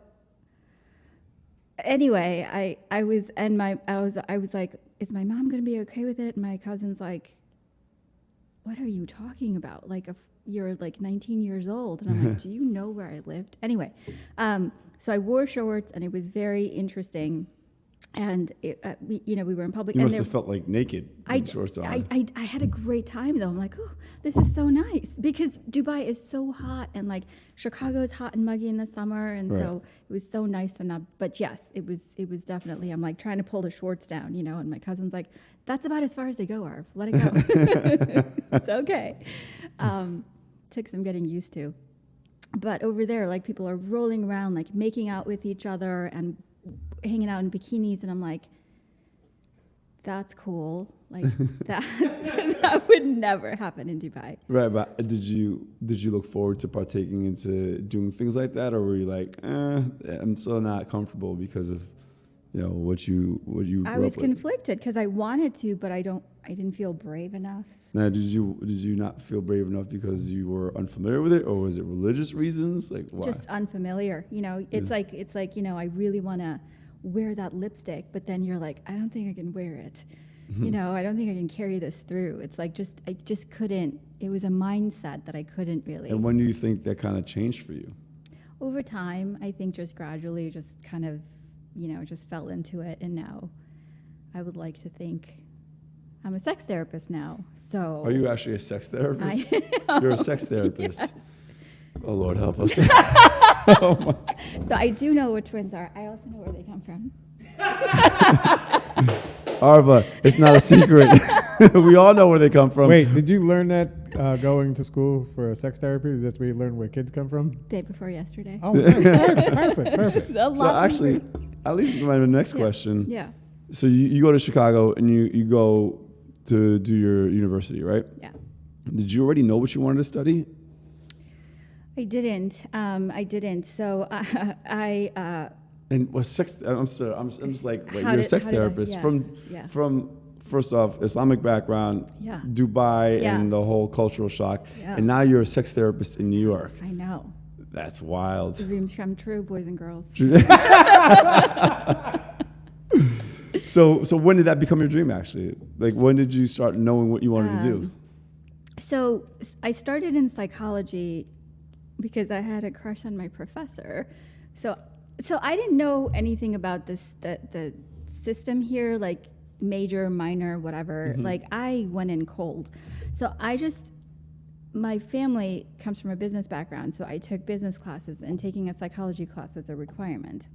[SPEAKER 2] Anyway, I was like, is my mom going to be okay with it? And my cousin's like, what are you talking about? Like, you're like 19 years old. And I'm like, do you know where I lived? Anyway, so I wore shorts, and it was very interesting. And we were in public.
[SPEAKER 1] You must have felt like naked with shorts on.
[SPEAKER 2] I had a great time though. I'm like, oh, this is so nice, because Dubai is so hot, and like Chicago is hot and muggy in the summer, and so it was so nice to not. But yes, it was definitely. I'm like trying to pull the shorts down, and my cousin's like, that's about as far as they go, Arv. Let it go. It's okay. Took some getting used to. But over there, like people are rolling around, like making out with each other and hanging out in bikinis, and I'm like, that's cool. Like that would never happen in Dubai.
[SPEAKER 1] Right, but did you look forward to partaking into doing things like that, or were you like, I'm still not comfortable because of what you grew
[SPEAKER 2] I was
[SPEAKER 1] up with?
[SPEAKER 2] conflicted because I wanted to, but I didn't feel brave enough.
[SPEAKER 1] Now, did you not feel brave enough because you were unfamiliar with it, or was it religious reasons? Like, why?
[SPEAKER 2] Just unfamiliar. It's like I really want to wear that lipstick, but then you're like, I don't think I can wear it. I don't think I can carry this through. It's like I just couldn't. It was a mindset that I couldn't really.
[SPEAKER 1] And when do you think that kind of changed for you?
[SPEAKER 2] Over time, I think just gradually, just kind of, just fell into it, and now I would like to think. I'm a sex therapist now, so...
[SPEAKER 1] Are you actually a sex therapist?
[SPEAKER 2] I am.
[SPEAKER 1] You're a sex therapist. Yes. Oh, Lord, help us.
[SPEAKER 2] Oh my. So I do know what twins are. I also know where they come from.
[SPEAKER 1] Arva, it's not a secret. We all know where they come from.
[SPEAKER 3] Wait, did you learn that going to school for sex therapy? Is that where you learn where kids come from?
[SPEAKER 2] Day before yesterday.
[SPEAKER 3] Oh, perfect.
[SPEAKER 1] So actually, at least my next question.
[SPEAKER 2] Yeah.
[SPEAKER 1] So you go to Chicago, and you go to do your university, right?
[SPEAKER 2] Yeah.
[SPEAKER 1] Did you already know what you wanted to study?
[SPEAKER 2] I didn't. So I.
[SPEAKER 1] And was sex? I'm just like, wait,
[SPEAKER 2] How
[SPEAKER 1] you're a
[SPEAKER 2] did-
[SPEAKER 1] sex
[SPEAKER 2] how did I-
[SPEAKER 1] therapist
[SPEAKER 2] yeah,
[SPEAKER 1] from
[SPEAKER 2] yeah.
[SPEAKER 1] first off, Islamic background,
[SPEAKER 2] Yeah.
[SPEAKER 1] Dubai,
[SPEAKER 2] Yeah.
[SPEAKER 1] and the whole cultural shock.
[SPEAKER 2] Yeah.
[SPEAKER 1] And now you're a sex therapist in New York.
[SPEAKER 2] I know.
[SPEAKER 1] That's wild.
[SPEAKER 2] Dreams come true, boys and girls.
[SPEAKER 1] So when did that become your dream, actually? Like, when did you start knowing what you wanted to do?
[SPEAKER 2] So I started in psychology because I had a crush on my professor. So I didn't know anything about the system here, like major, minor, whatever.
[SPEAKER 1] Mm-hmm.
[SPEAKER 2] Like I went in cold. So my family comes from a business background, so I took business classes, and taking a psychology class was a requirement.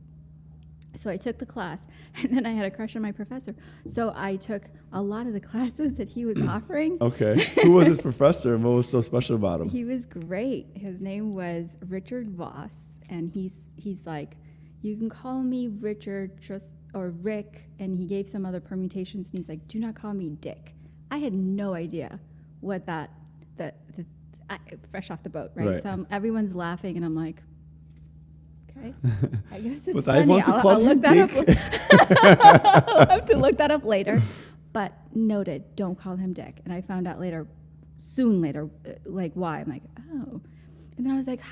[SPEAKER 2] So I took the class, and then I had a crush on my professor. So I took a lot of the classes that he was offering.
[SPEAKER 1] Okay. Who was this professor, and what was so special about him?
[SPEAKER 2] He was great. His name was Richard Voss, and he's like, you can call me Richard or Rick, and he gave some other permutations, and he's like, do not call me Dick. I had no idea what fresh off the boat, right? So everyone's laughing, and I'm like, okay, I guess it's
[SPEAKER 1] But
[SPEAKER 2] funny.
[SPEAKER 1] I want to call
[SPEAKER 2] I'll
[SPEAKER 1] you
[SPEAKER 2] look that
[SPEAKER 1] Dick.
[SPEAKER 2] up. I'll have to look that up later. But noted, don't call him Dick. And I found out soon later, like why. I'm like, oh. And then I was like,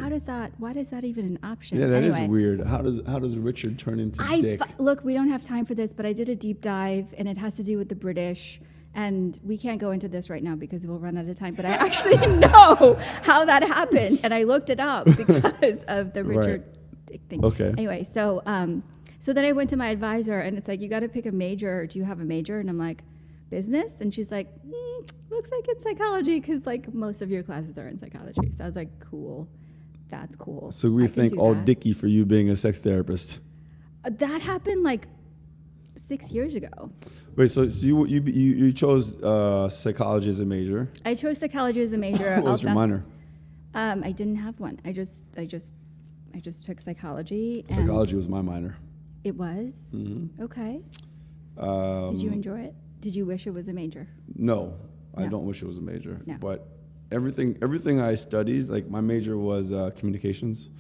[SPEAKER 2] why is that even an option?
[SPEAKER 1] Yeah, that is
[SPEAKER 2] Anyway,
[SPEAKER 1] weird. How does Richard turn into Dick?
[SPEAKER 2] Look, we don't have time for this, but I did a deep dive, and it has to do with the British. And we can't go into this right now because we'll run out of time. But I actually know how that happened, and I looked it up because of the Richard Dick thing.
[SPEAKER 1] Okay.
[SPEAKER 2] Anyway, so then I went to my advisor, and it's like, you got to pick a major. Do you have a major? And I'm like, business. And she's like, looks like it's psychology because like most of your classes are in psychology. So I was like, cool, that's cool.
[SPEAKER 1] So we
[SPEAKER 2] I can
[SPEAKER 1] thank
[SPEAKER 2] do
[SPEAKER 1] all
[SPEAKER 2] that.
[SPEAKER 1] Dickie for you being a sex therapist.
[SPEAKER 2] That happened like 6 years ago.
[SPEAKER 1] Wait, so you chose psychology as a major.
[SPEAKER 2] I chose psychology as a major.
[SPEAKER 1] What was your minor?
[SPEAKER 2] I didn't have one. I just took psychology. and
[SPEAKER 1] Psychology was my minor.
[SPEAKER 2] It was?
[SPEAKER 1] Mm-hmm.
[SPEAKER 2] Okay. Did you enjoy it? Did you wish it was a major?
[SPEAKER 1] No, I
[SPEAKER 2] No.
[SPEAKER 1] don't wish it was a major.
[SPEAKER 2] No.
[SPEAKER 1] But everything I studied, like my major was communications,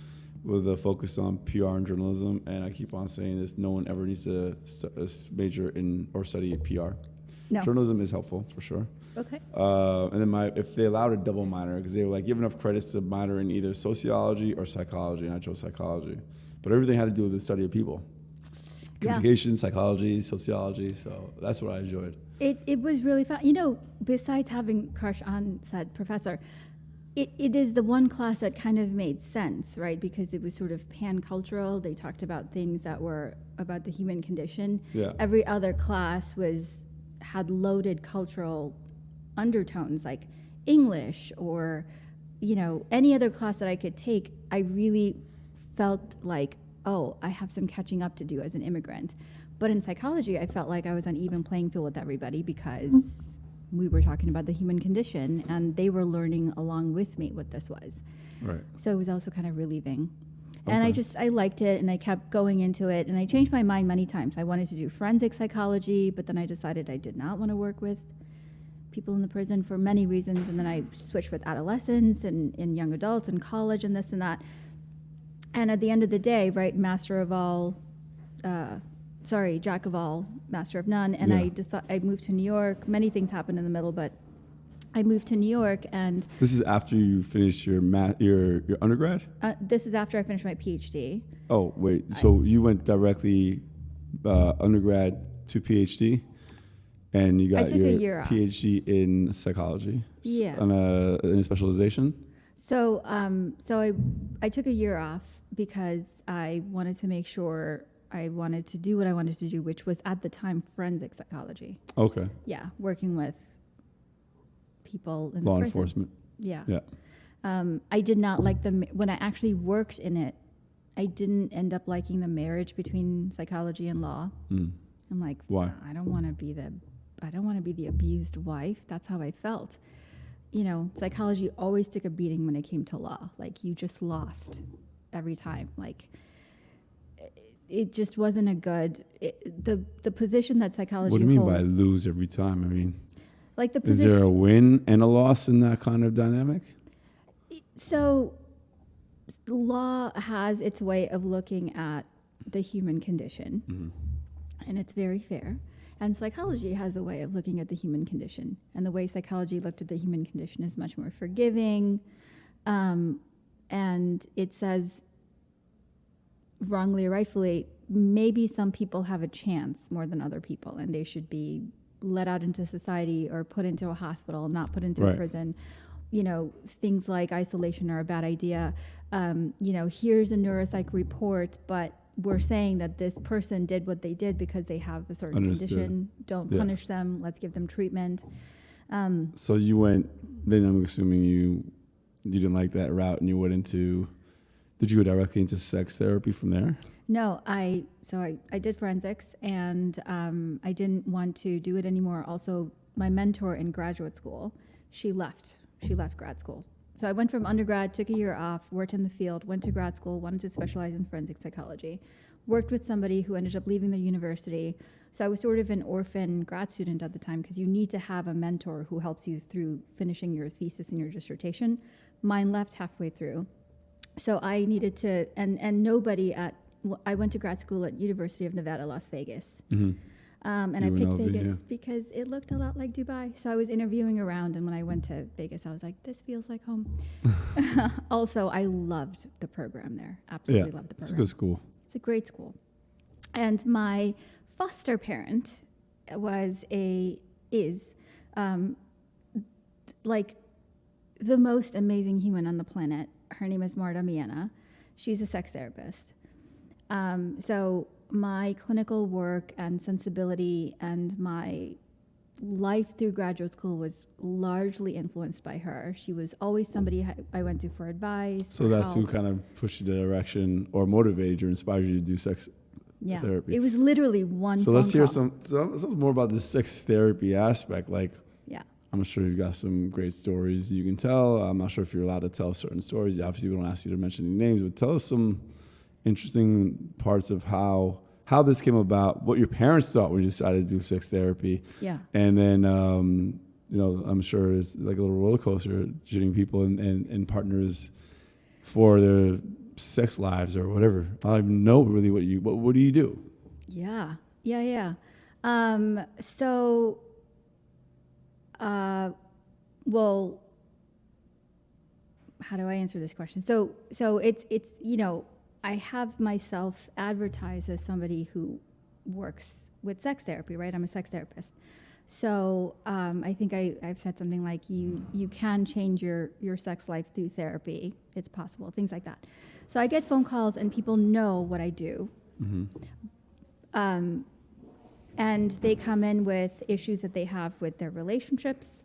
[SPEAKER 1] with a focus on PR and journalism. And I keep on saying this: no one ever needs to major in or study PR.
[SPEAKER 2] No.
[SPEAKER 1] Journalism is helpful for sure.
[SPEAKER 2] Okay.
[SPEAKER 1] And then if they allowed a double minor, because they were like, you have enough credits to minor in either sociology or psychology, and I chose psychology. But everything had to do with the study of people. Communication, psychology, sociology, so that's what I enjoyed.
[SPEAKER 2] It was really fun. Besides having crush on said professor, it is the one class that kind of made sense, right? Because it was sort of pan-cultural. They talked about things that were about the human condition.
[SPEAKER 1] Yeah.
[SPEAKER 2] Every other class had loaded cultural undertones, like English or, any other class that I could take. I really felt like, oh, I have some catching up to do as an immigrant. But in psychology, I felt like I was on even playing field with everybody because we were talking about the human condition, and they were learning along with me what this was.
[SPEAKER 1] Right.
[SPEAKER 2] So it was also kind of relieving. And I liked it, and I kept going into it, and I changed my mind many times. I wanted to do forensic psychology, but then I decided I did not want to work with people in the prison for many reasons, and then I switched with adolescents and young adults and college and this and that. And at the end of the day, right, jack of all, master of none. And I moved to New York. Many things happened in the middle, but I moved to New York, and
[SPEAKER 1] This is after you finished your undergrad?
[SPEAKER 2] this is after I finished my PhD.
[SPEAKER 1] Oh, wait. So you went directly undergrad to PhD, and you got
[SPEAKER 2] took a
[SPEAKER 1] your
[SPEAKER 2] year off.
[SPEAKER 1] PhD in psychology.
[SPEAKER 2] Yeah.
[SPEAKER 1] In a specialization?
[SPEAKER 2] So I took a year off because I wanted to make sure I wanted to do what I wanted to do, which was at the time forensic psychology.
[SPEAKER 1] Okay.
[SPEAKER 2] Yeah, working with people in
[SPEAKER 1] Law
[SPEAKER 2] the prison.
[SPEAKER 1] enforcement.
[SPEAKER 2] Yeah.
[SPEAKER 1] Yeah.
[SPEAKER 2] I did not like when I actually worked in it. I didn't end up liking the marriage between psychology and law.
[SPEAKER 1] Mm.
[SPEAKER 2] I'm like,
[SPEAKER 1] Why?
[SPEAKER 2] I don't want to be the abused wife. That's how I felt. Psychology always took a beating when it came to law. Like, you just lost every time. Like, it just wasn't a good. The position that psychology
[SPEAKER 1] What do you mean by
[SPEAKER 2] holds,
[SPEAKER 1] lose every time? I mean,
[SPEAKER 2] like the
[SPEAKER 1] is
[SPEAKER 2] position.
[SPEAKER 1] there a win and a loss in that kind of dynamic?
[SPEAKER 2] So, law has its way of looking at the human condition,
[SPEAKER 1] Mm-hmm.
[SPEAKER 2] and it's very fair. And psychology has a way of looking at the human condition. And the way psychology looked at the human condition is much more forgiving. And it says, wrongly or rightfully, maybe some people have a chance more than other people, and they should be let out into society or put into a hospital, not put into a prison. You know, things like isolation are a bad idea. You know, here's a neuropsych report, but we're saying that this person did what they did because they have a certain condition. Don't punish them. Let's give them treatment.
[SPEAKER 1] So you went, then I'm assuming you didn't like that route and you went into, did you go directly into sex therapy from there?
[SPEAKER 2] No, I did forensics, and I didn't want to do it anymore. Also, my mentor in graduate school, she left grad school. So I went from undergrad, took a year off, worked in the field, went to grad school, wanted to specialize in forensic psychology, worked with somebody who ended up leaving the university. So I was sort of an orphan grad student at the time, because you need to have a mentor who helps you through finishing your thesis and your dissertation. Mine left halfway through. So I needed to, and nobody I went to grad school at University of Nevada, Las Vegas. Mm-hmm. And I picked Vegas because it looked a lot like Dubai. So I was interviewing around, and when I went to Vegas, I was like, this feels like home. Also, I loved the program there. Absolutely loved the program.
[SPEAKER 1] It's a good school.
[SPEAKER 2] It's a great school. And my foster parent is like the most amazing human on the planet. Her name is Marta Miena. She's a sex therapist. So my clinical work and sensibility and my life through graduate school was largely influenced by her. She was always somebody I went to for advice.
[SPEAKER 1] So that's who kind of pushed you the direction or motivated you or inspired you to do sex therapy.
[SPEAKER 2] It was literally one
[SPEAKER 1] So let's hear some more about the sex therapy aspect. Like, I'm sure you've got some great stories you can tell. I'm not sure if you're allowed to tell certain stories. Obviously, we don't ask you to mention any names, but tell us some interesting parts of how this came about, what your parents thought when you decided to do sex therapy. Yeah. And then, I'm sure it's like a little roller coaster, shooting people and partners for their sex lives or whatever. I don't even know really what do you do?
[SPEAKER 2] Yeah. Well, how do I answer this question? So it's I have myself advertised as somebody who works with sex therapy, right? I'm a sex therapist. So I think I've said something like you can change your sex life through therapy. It's possible, things like that. So I get phone calls and people know what I do. Mm-hmm. And they come in with issues that they have with their relationships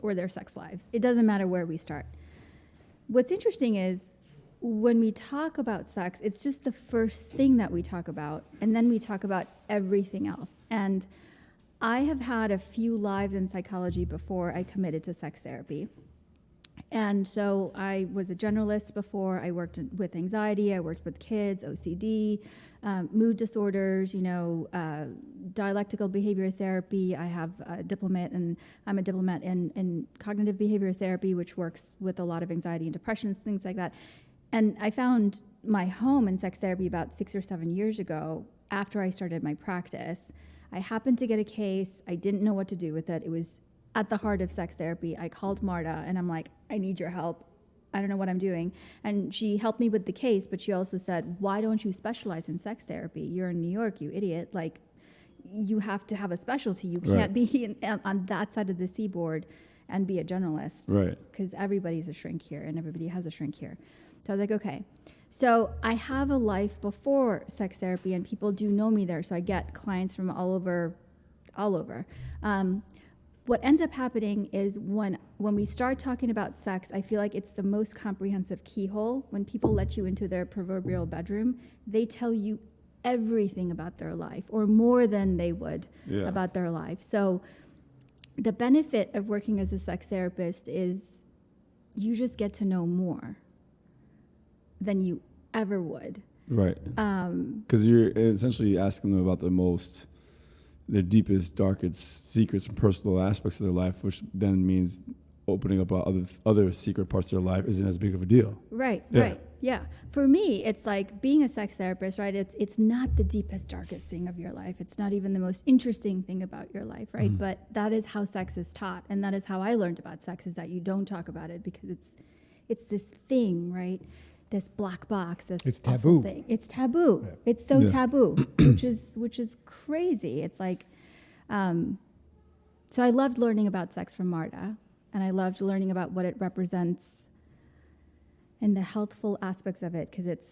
[SPEAKER 2] or their sex lives. It doesn't matter where we start. What's interesting is when we talk about sex, it's just the first thing that we talk about, and then we talk about everything else. And I have had a few lives in psychology before I committed to sex therapy. And so I was a generalist before. I worked with anxiety. I worked with kids, OCD, mood disorders, dialectical behavior therapy. I have a diplomate, and I'm a diplomat in cognitive behavior therapy, which works with a lot of anxiety and depression, things like that. And I found my home in sex therapy about 6 or 7 years ago after I started my practice. I happened to get a case. I didn't know what to do with it. It was at the heart of sex therapy. I called Marta and I'm like, I need your help. I don't know what I'm doing. And she helped me with the case, but she also said, why don't you specialize in sex therapy? You're in New York, you idiot. Like, you have to have a specialty. You can't be on that side of the seaboard and be a generalist. Right. Because everybody's a shrink here and everybody has a shrink here. So I was like, okay. So I have a life before sex therapy and people do know me there. So I get clients from all over. What ends up happening is when we start talking about sex, I feel like it's the most comprehensive keyhole. When people let you into their proverbial bedroom, they tell you everything about their life, or more than they would about their life. So the benefit of working as a sex therapist is you just get to know more than you ever would. Right.
[SPEAKER 1] Because you're essentially asking them about their deepest, darkest secrets and personal aspects of their life, which then means opening up about other secret parts of their life isn't as big of a deal.
[SPEAKER 2] Right,
[SPEAKER 1] Yeah.
[SPEAKER 2] right. Yeah. For me, it's like being a sex therapist, right? It's not the deepest, darkest thing of your life. It's not even the most interesting thing about your life, right?
[SPEAKER 1] Mm-hmm.
[SPEAKER 2] But that is how sex is taught. And that is how I learned about sex, is that you don't talk about it because it's this thing, right? This black box, this
[SPEAKER 3] It's
[SPEAKER 2] awful
[SPEAKER 3] taboo.
[SPEAKER 2] thing. It's taboo.
[SPEAKER 3] Yeah.
[SPEAKER 2] It's so
[SPEAKER 1] Yeah.
[SPEAKER 2] taboo, which is crazy. It's like, so I loved learning about sex from Marta, and I loved learning about what it represents and the healthful aspects of it, because it's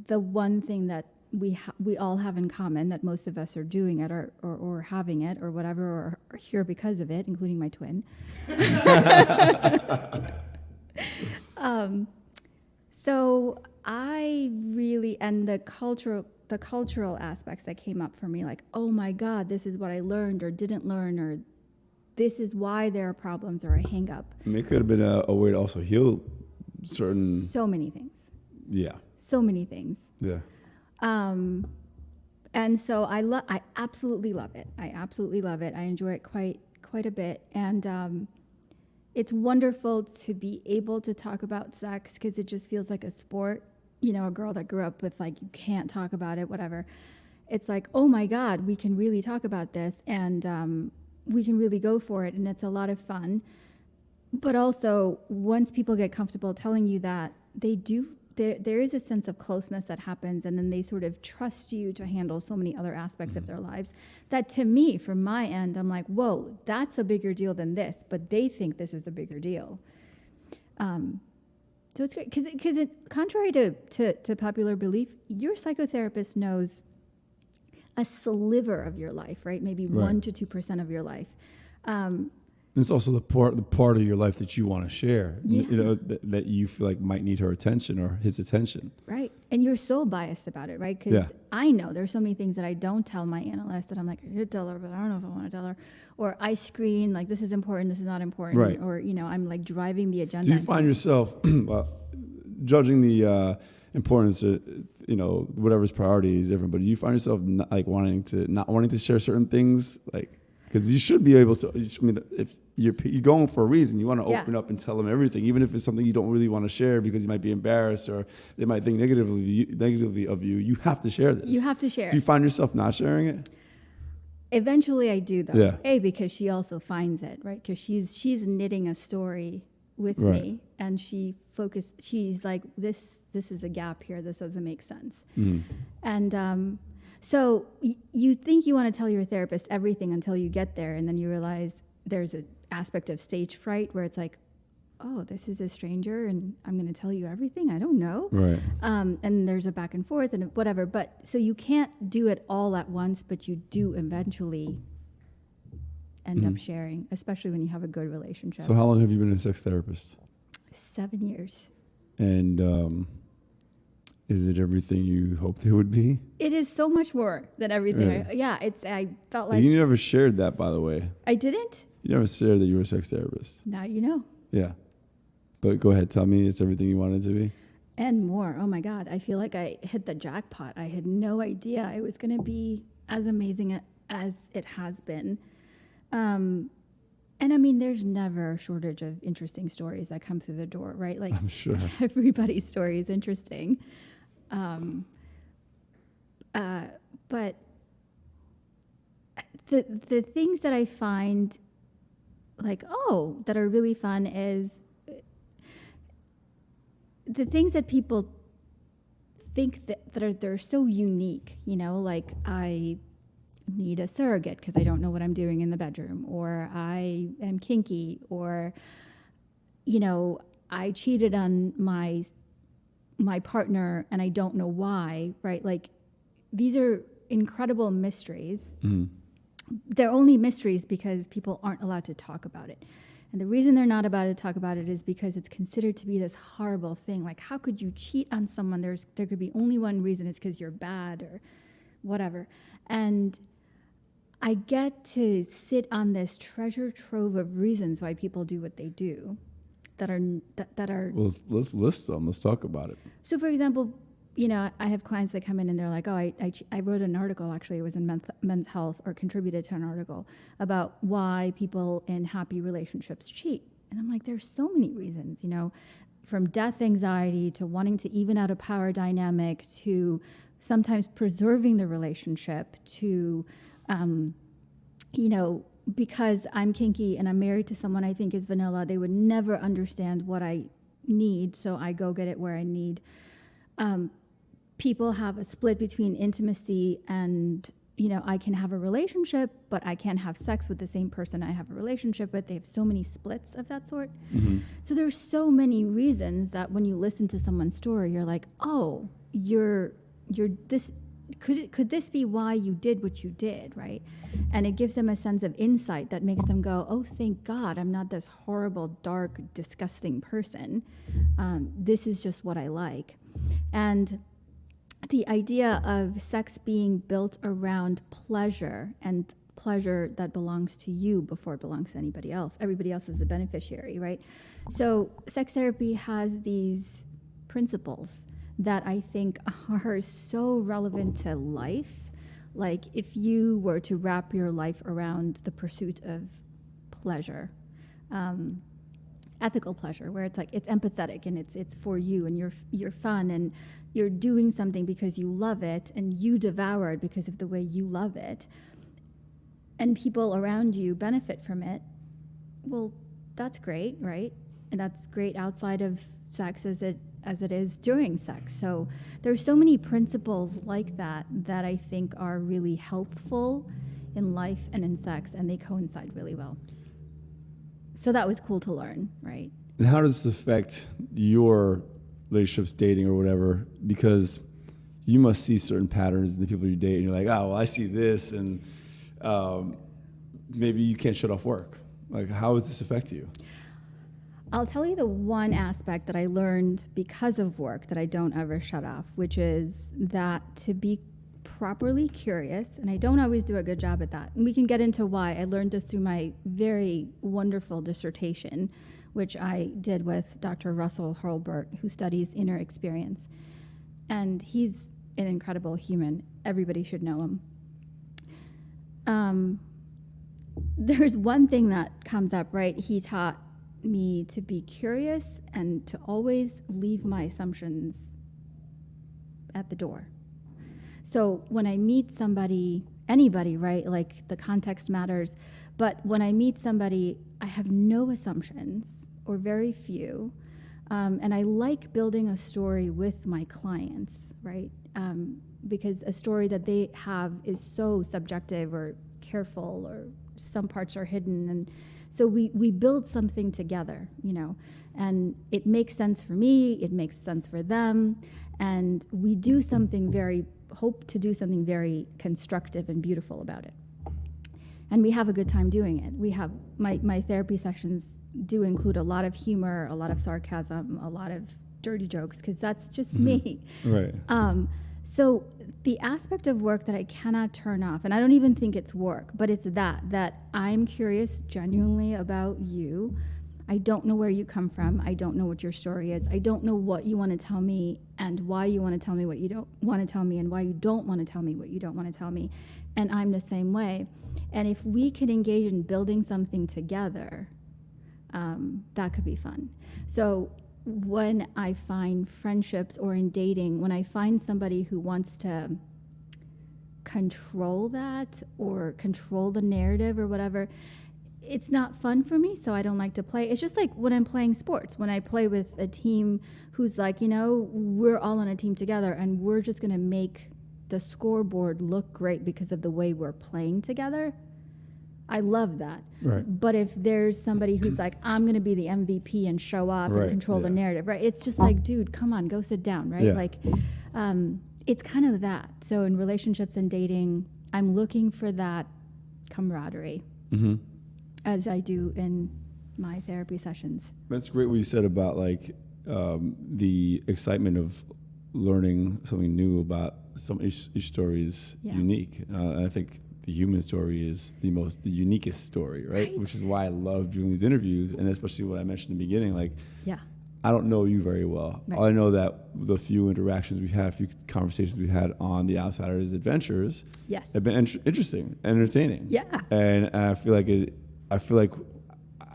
[SPEAKER 2] the one thing that we all have in common, that most of us are doing it or having it or whatever, or are here because of it, including my twin. So I really, and the cultural aspects that came up for me, like, oh my God, this is what I learned or didn't learn, or this is why there are problems or a hang up.
[SPEAKER 1] I mean, it could have been a way to also heal certain.
[SPEAKER 2] So many things.
[SPEAKER 1] Yeah.
[SPEAKER 2] So many things.
[SPEAKER 1] Yeah.
[SPEAKER 2] And so I absolutely love it. I absolutely love it. I enjoy it quite a bit. And it's wonderful to be able to talk about sex, because it just feels like a sport. You know, a girl that grew up with, like, you can't talk about it, whatever. It's like, oh my God, we can really talk about this, and we can really go for it, and it's a lot of fun. But also, once people get comfortable telling you that, there is a sense of closeness that happens, and then they sort of trust you to handle so many other aspects of their lives, that to me, from my end, I'm like, whoa, that's a bigger deal than this, but they think this is a bigger deal. So it's great, because contrary to popular belief, your psychotherapist knows a sliver of your life, right? Maybe
[SPEAKER 1] Right.
[SPEAKER 2] 1 to 2% of your life.
[SPEAKER 1] It's also the part of your life that you want to share,
[SPEAKER 2] Yeah.
[SPEAKER 1] you know, that you feel like might need her attention or his attention.
[SPEAKER 2] Right. And you're so biased about it, right? Because
[SPEAKER 1] Yeah.
[SPEAKER 2] I know there's so many things that I don't tell my analyst that I'm like, I should tell her, but I don't know if I want to tell her. Or I screen, like, this is important, this is not important.
[SPEAKER 1] Right.
[SPEAKER 2] Or, you know, I'm like driving the agenda.
[SPEAKER 1] Do you find yourself judging the importance of, you know, whatever's priority is different, but do you find yourself not wanting to share certain things? Like, because you should be able to, I mean, if you're going for a reason, you want to
[SPEAKER 2] Yeah.
[SPEAKER 1] open up and tell them everything, even if it's something you don't really want to share because you might be embarrassed or they might think negatively of you. You have to share this.
[SPEAKER 2] You have to share.
[SPEAKER 1] Do you find yourself not sharing it?
[SPEAKER 2] Eventually I do, though.
[SPEAKER 1] Yeah.
[SPEAKER 2] A, because she also finds it, right? Because she's knitting a story with
[SPEAKER 1] Right.
[SPEAKER 2] me, and she's like, this is a gap here, this doesn't make sense.
[SPEAKER 1] Mm.
[SPEAKER 2] And so you think you want to tell your therapist everything until you get there, and then you realize there's an aspect of stage fright where it's like, oh, this is a stranger and I'm going to tell you everything? I don't know.
[SPEAKER 1] Right.
[SPEAKER 2] And there's a back and forth and whatever. But so you can't do it all at once, but you do eventually end up sharing, especially when you have a good relationship.
[SPEAKER 1] So how long have you been a sex therapist?
[SPEAKER 2] 7 years.
[SPEAKER 1] And is it everything you hoped it would be?
[SPEAKER 2] It is so much more than everything.
[SPEAKER 1] Really?
[SPEAKER 2] I felt like
[SPEAKER 1] You never shared that, by the way.
[SPEAKER 2] I didn't.
[SPEAKER 1] You never shared that you were a sex therapist.
[SPEAKER 2] Now you know.
[SPEAKER 1] Yeah. But go ahead, tell me it's everything you wanted to be.
[SPEAKER 2] And more. Oh my God. I feel like I hit the jackpot. I had no idea it was going to be as amazing as it has been. And I mean, there's never a shortage of interesting stories that come through the door, right? Like,
[SPEAKER 1] I'm sure.
[SPEAKER 2] everybody's story is interesting. But the things that I find that are really fun is the things that people think that they're so unique, you know, like I need a surrogate because I don't know what I'm doing in the bedroom, or I am kinky, or, you know, I cheated on my partner and I don't know why, right? Like, these are incredible mysteries.
[SPEAKER 1] Mm.
[SPEAKER 2] They're only mysteries because people aren't allowed to talk about it. And the reason they're not allowed to talk about it is because it's considered to be this horrible thing. Like, how could you cheat on someone? There could be only one reason. It's because you're bad or whatever. And I get to sit on this treasure trove of reasons why people do what they do that are.
[SPEAKER 1] Well, let's list them. Let's talk about it.
[SPEAKER 2] So, for example, you know, I have clients that come in and they're like, oh, I wrote an article, actually, it was in Men's Health, or contributed to an article about why people in happy relationships cheat. And I'm like, there's so many reasons, you know, from death anxiety to wanting to even out a power dynamic to sometimes preserving the relationship to, you know, because I'm kinky and I'm married to someone I think is vanilla, they would never understand what I need, so I go get it where I need. People have a split between intimacy and, you know, I can have a relationship, but I can't have sex with the same person I have a relationship with. They have so many splits of that sort.
[SPEAKER 1] Mm-hmm.
[SPEAKER 2] So there's so many reasons that when you listen to someone's story, you're like, oh, you're this. Could this be why you did what you did, right? And it gives them a sense of insight that makes them go, oh, thank God, I'm not this horrible, dark, disgusting person. This is just what I like. And the idea of sex being built around pleasure and pleasure that belongs to you before it belongs to anybody else. Everybody else is a beneficiary, right? So sex therapy has these principles that I think are so relevant to life. Like if you were to wrap your life around the pursuit of pleasure, ethical pleasure, where it's like it's empathetic and it's for you and you're fun and you're doing something because you love it and you devour it because of the way you love it, and people around you benefit from it. Well, that's great, right? And that's great outside of sex as it is during sex. So there's so many principles like that I think are really helpful in life and in sex, and they coincide really well. So that was cool to learn, right?
[SPEAKER 1] And how does this affect your relationships, dating, or whatever? Because you must see certain patterns in the people you date, and you're like, oh, well, I see this, and maybe you can't shut off work. Like, how does this affect you?
[SPEAKER 2] I'll tell you the one aspect that I learned because of work that I don't ever shut off, which is that to be properly curious, and I don't always do a good job at that. And we can get into why. I learned this through my very wonderful dissertation, which I did with Dr. Russell Hurlburt, who studies inner experience. And he's an incredible human. Everybody should know him. There's one thing that comes up, right? He taught me to be curious and to always leave my assumptions at the door. So when I meet somebody, anybody, right, like the context matters, but when I meet somebody, I have no assumptions or very few, and I like building a story with my clients, right, because a story that they have is so subjective or careful or some parts are hidden, and so we build something together, you know, and it makes sense for me, it makes sense for them, and we do something hope to do something very constructive and beautiful about it. And we have a good time doing it. We have, my therapy sessions do include a lot of humor, a lot of sarcasm, a lot of dirty jokes, because that's just me.
[SPEAKER 1] Right.
[SPEAKER 2] So the aspect of work that I cannot turn off, and I don't even think it's work, but it's that I'm curious genuinely about you. I don't know where you come from. I don't know what your story is. I don't know what you want to tell me and why you want to tell me what you don't want to tell me and why you don't want to tell me what you don't want to tell me. And I'm the same way. And if we can engage in building something together, that could be fun. So when I find friendships or in dating, when I find somebody who wants to control that or control the narrative or whatever, it's not fun for me, so I don't like to play. It's just like when I'm playing sports, when I play with a team who's like, you know, we're all on a team together and we're just going to make the scoreboard look great because of the way we're playing together. I love that.
[SPEAKER 1] Right.
[SPEAKER 2] But if there's somebody who's like, I'm going to be the MVP and show off and control the narrative, right? It's just like, dude, come on, go sit down, right?
[SPEAKER 1] Yeah.
[SPEAKER 2] Like, it's kind of that. So in relationships and dating, I'm looking for that camaraderie.
[SPEAKER 1] Mm-hmm.
[SPEAKER 2] As I do in my therapy sessions.
[SPEAKER 1] That's great what you said about like the excitement of learning something new about each story is unique. And I think the human story is the uniquest story, right? Which is why I love doing these interviews, and especially what I mentioned in the beginning, like I don't know you very well.
[SPEAKER 2] Right.
[SPEAKER 1] All I know that the few interactions we've had, few conversations we've had on the Outsiders Adventures have been interesting and entertaining.
[SPEAKER 2] Yeah.
[SPEAKER 1] And I feel like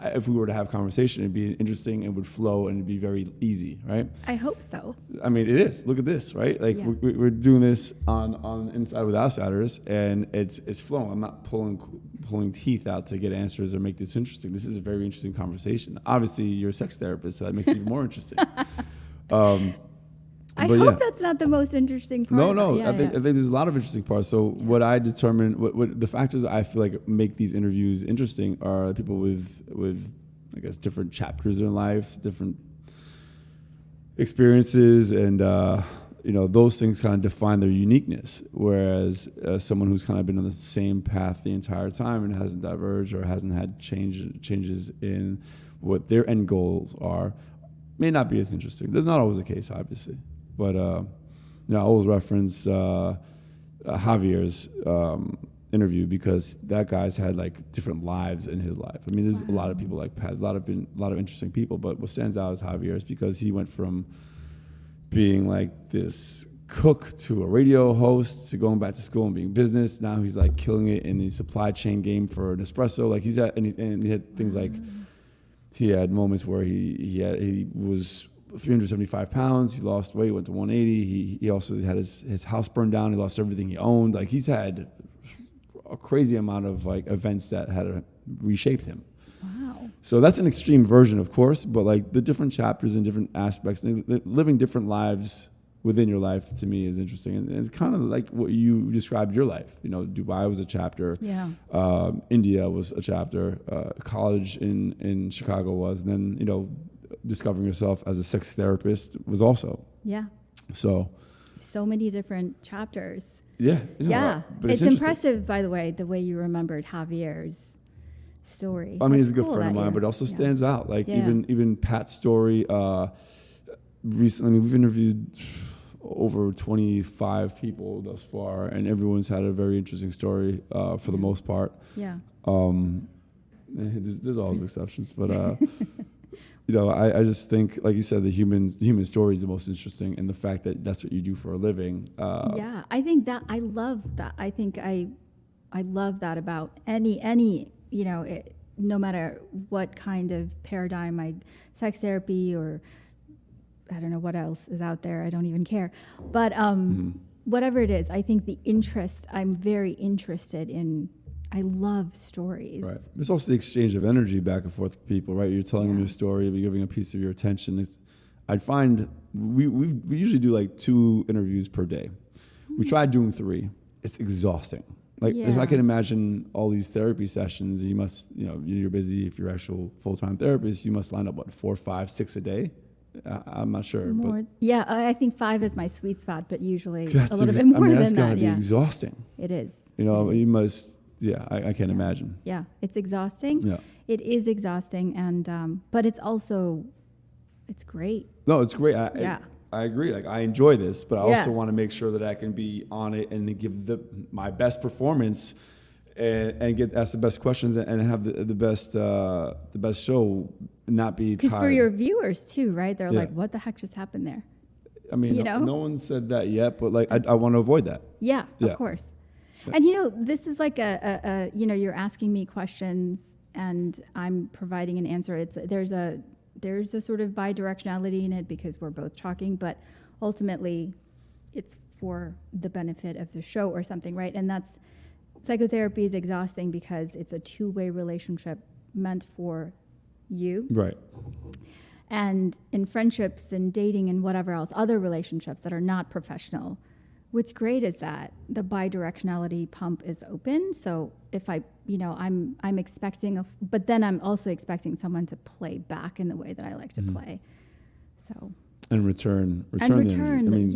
[SPEAKER 1] if we were to have a conversation, it'd be interesting and would flow and it'd be very easy, right?
[SPEAKER 2] I hope so.
[SPEAKER 1] I mean, it is. Look at this, right? Like we're doing this on Inside with Outsiders, and it's flowing. I'm not pulling teeth out to get answers or make this interesting. This is a very interesting conversation. Obviously, you're a sex therapist, so that makes it even more interesting.
[SPEAKER 2] I hope that's not the most interesting part.
[SPEAKER 1] No. I think there's a lot of interesting parts. So what I determine, what the factors I feel like make these interviews interesting are people with I guess different chapters in life, different experiences, and those things kind of define their uniqueness. Whereas someone who's kind of been on the same path the entire time and hasn't diverged or hasn't had changes in what their end goals are may not be as interesting. That's not always the case, obviously. But, I always reference Javier's interview because that guy's had like different lives in his life. I mean, there's a lot of people like Pat, a lot of interesting people, but what stands out is Javier's because he went from being like this cook to a radio host to going back to school and being business. Now he's like killing it in the supply chain game for Nespresso. Like he had things like he had moments where he was 375 pounds. He lost weight, went to 180. He also had his house burned down. He lost everything he owned. Like he's had a crazy amount of like events that had reshaped him.
[SPEAKER 2] Wow.
[SPEAKER 1] So that's an extreme version, of course, but like the different chapters and different aspects, living different lives within your life to me is interesting. And it's kind of like what you described your life. Dubai was a chapter.
[SPEAKER 2] Yeah.
[SPEAKER 1] India was a chapter. College in Chicago was. And then, discovering yourself as a sex therapist was also.
[SPEAKER 2] Yeah.
[SPEAKER 1] So
[SPEAKER 2] many different chapters.
[SPEAKER 1] Yeah.
[SPEAKER 2] But it's impressive, by the way you remembered Javier's story.
[SPEAKER 1] I mean, he's a good friend of mine, but it also stands out. Like even Pat's story, recently, we've interviewed over 25 people thus far, and everyone's had a very interesting story for the most part.
[SPEAKER 2] Yeah.
[SPEAKER 1] There's always exceptions, but I just think, like you said, the human story is the most interesting, and the fact that that's what you do for a living.
[SPEAKER 2] I think that I love that. I think I love that about any no matter what kind of paradigm, sex therapy or I don't know what else is out there. I don't even care. But whatever it is, I think the interest, I'm very interested in. I love stories.
[SPEAKER 1] Right. It's also the exchange of energy back and forth with people, right? You're telling them your story, you're giving a piece of your attention. I'd find we usually do like 2 interviews per day. We tried doing 3. It's exhausting. Like if I can imagine all these therapy sessions, you must, you're busy. If you're actual full-time therapist, you must line up 4, 5, 6 a day. I'm not sure.
[SPEAKER 2] More,
[SPEAKER 1] but
[SPEAKER 2] I think 5 is my sweet spot, but usually a little bit more than that.
[SPEAKER 1] That's gotta be exhausting.
[SPEAKER 2] It is.
[SPEAKER 1] You must. Yeah, I can't imagine.
[SPEAKER 2] Yeah, it's exhausting.
[SPEAKER 1] Yeah,
[SPEAKER 2] it is exhausting, and but it's also, it's great.
[SPEAKER 1] No, it's great. I agree. Like I enjoy this, but I also want to make sure that I can be on it and give my best performance, and get asked the best questions and have the best show, and not be tired.
[SPEAKER 2] Because for your viewers too, right? They're like, "What the heck just happened there?"
[SPEAKER 1] I mean, no one said that yet, but like I want to avoid that.
[SPEAKER 2] Yeah, of course. Yeah. And this is like you're asking me questions and I'm providing an answer. There's a sort of bidirectionality in it because we're both talking, but ultimately it's for the benefit of the show or something, right? And that's psychotherapy is exhausting because it's a 2-way relationship meant for you.
[SPEAKER 1] Right.
[SPEAKER 2] And in friendships and dating and whatever else, other relationships that are not professional, what's great is that the bidirectionality pump is open. So if I'm expecting but then I'm also expecting someone to play back in the way that I like to play. So. And return the energy. I mean,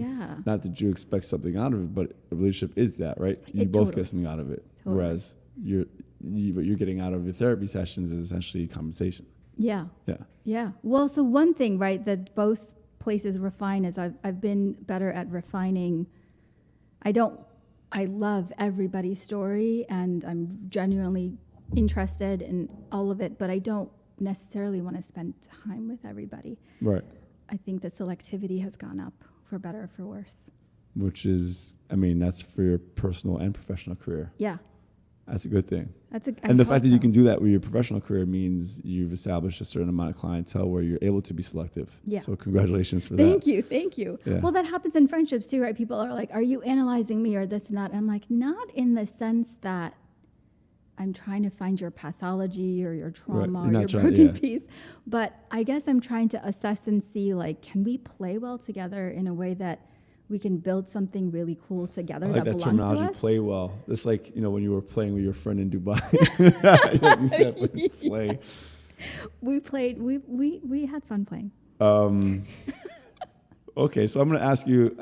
[SPEAKER 1] not that you expect something out of it, but a relationship is that, right? You both get something out of it. Totally. Whereas what you're getting out of your therapy sessions is essentially compensation.
[SPEAKER 2] Yeah.
[SPEAKER 1] Yeah.
[SPEAKER 2] Yeah. Well, so one thing, right, that both places refine is I've been better at refining. I love everybody's story and I'm genuinely interested in all of it, but I don't necessarily want to spend time with everybody.
[SPEAKER 1] Right.
[SPEAKER 2] I think the selectivity has gone up, for better or for worse.
[SPEAKER 1] Which is, that's for your personal and professional career.
[SPEAKER 2] Yeah.
[SPEAKER 1] That's a good thing.
[SPEAKER 2] I
[SPEAKER 1] And the
[SPEAKER 2] hope
[SPEAKER 1] fact that you
[SPEAKER 2] so.
[SPEAKER 1] can do that with your professional career means you've established a certain amount of clientele where you're able to be selective.
[SPEAKER 2] Yeah.
[SPEAKER 1] So congratulations for that.
[SPEAKER 2] Thank you.
[SPEAKER 1] Yeah.
[SPEAKER 2] Well, that happens in friendships too, right? People are like, "Are you analyzing me or this and that?" I'm like, not in the sense that I'm trying to find your pathology or your trauma
[SPEAKER 1] You're
[SPEAKER 2] or
[SPEAKER 1] not
[SPEAKER 2] your
[SPEAKER 1] trying-
[SPEAKER 2] broken
[SPEAKER 1] yeah.
[SPEAKER 2] piece, but I guess I'm trying to assess and see, like, can we play well together in a way that we can build something really cool together
[SPEAKER 1] I like
[SPEAKER 2] that
[SPEAKER 1] that
[SPEAKER 2] belongs
[SPEAKER 1] terminology,
[SPEAKER 2] to us?
[SPEAKER 1] play well. It's like, when you were playing with your friend in Dubai. You said play.
[SPEAKER 2] We played. We had fun playing.
[SPEAKER 1] Okay, so I'm going to ask you,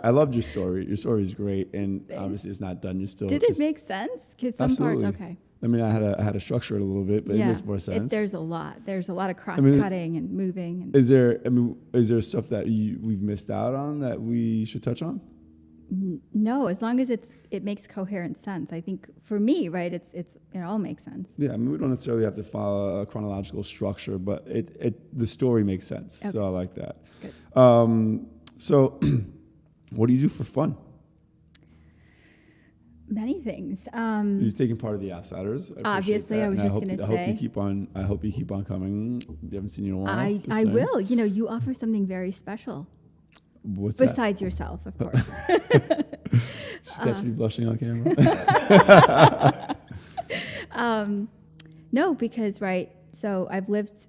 [SPEAKER 1] I loved your story. Your story is great, and
[SPEAKER 2] Thanks.
[SPEAKER 1] obviously it's not done. You're still...
[SPEAKER 2] Did it make sense? Because some
[SPEAKER 1] Absolutely.
[SPEAKER 2] parts, okay.
[SPEAKER 1] I mean, I had to structure it a little bit, but it makes more sense.
[SPEAKER 2] There's a lot. There's a lot of cross
[SPEAKER 1] mean,
[SPEAKER 2] cutting and moving. And
[SPEAKER 1] Is there stuff that we've missed out on that we should touch on?
[SPEAKER 2] no, as long as it makes coherent sense. I think for me, right, it all makes sense.
[SPEAKER 1] Yeah, I mean, we don't necessarily have to follow a chronological structure, but the story makes sense.
[SPEAKER 2] Okay.
[SPEAKER 1] So I like that.
[SPEAKER 2] Good.
[SPEAKER 1] So what do you do for fun?
[SPEAKER 2] Many things.
[SPEAKER 1] You're taking part of the Outsiders. I appreciate
[SPEAKER 2] Obviously,
[SPEAKER 1] that,
[SPEAKER 2] I was
[SPEAKER 1] and
[SPEAKER 2] just going to
[SPEAKER 1] I hope
[SPEAKER 2] say.
[SPEAKER 1] you keep on. I hope you keep on coming. We haven't seen you in a while.
[SPEAKER 2] I
[SPEAKER 1] saying.
[SPEAKER 2] will. You offer something very special
[SPEAKER 1] What's that?
[SPEAKER 2] besides yourself, of course.
[SPEAKER 1] She catch me blushing on camera.
[SPEAKER 2] No, because so I've lived,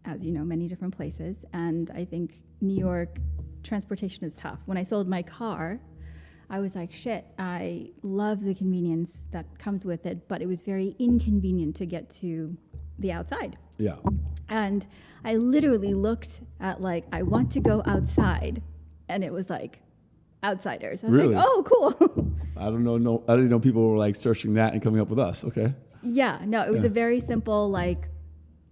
[SPEAKER 2] as you know, many different places, and I think New York transportation is tough. When I sold my car, I was like, shit, I love the convenience that comes with it, but it was very inconvenient to get to the outside.
[SPEAKER 1] Yeah.
[SPEAKER 2] And I literally looked at I want to go outside, and it was like Outsiders. I was
[SPEAKER 1] Really?
[SPEAKER 2] like, oh, cool.
[SPEAKER 1] I don't know. No, I didn't know people were searching that and coming up with us. Okay.
[SPEAKER 2] Yeah, no, it was
[SPEAKER 1] Yeah.
[SPEAKER 2] a very simple,
[SPEAKER 1] I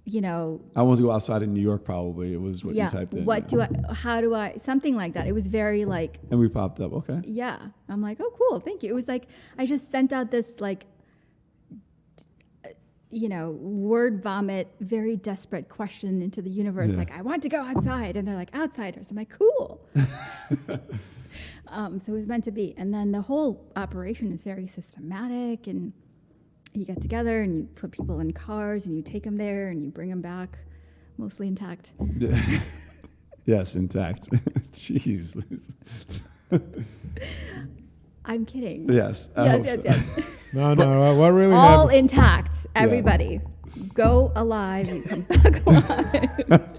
[SPEAKER 1] want to go outside in New York. Probably it was what you
[SPEAKER 2] yeah,
[SPEAKER 1] typed in.
[SPEAKER 2] how do I, something like that. It was very
[SPEAKER 1] And we popped up. Okay.
[SPEAKER 2] yeah. I'm like, oh, cool, thank you. It was I just sent out this word vomit, very desperate question into the universe.
[SPEAKER 1] Yeah.
[SPEAKER 2] I want to go outside. And they're like, Outsiders. I'm like, cool. So it was meant to be. And then the whole operation is very systematic, and you get together and you put people in cars and you take them there and you bring them back, mostly intact.
[SPEAKER 1] Yes, intact. Jeez.
[SPEAKER 2] I'm kidding.
[SPEAKER 1] Yes. I hope so.
[SPEAKER 2] Yes.
[SPEAKER 3] No, what really
[SPEAKER 2] All
[SPEAKER 3] happened?
[SPEAKER 2] intact, everybody. Go alive, you come back alive.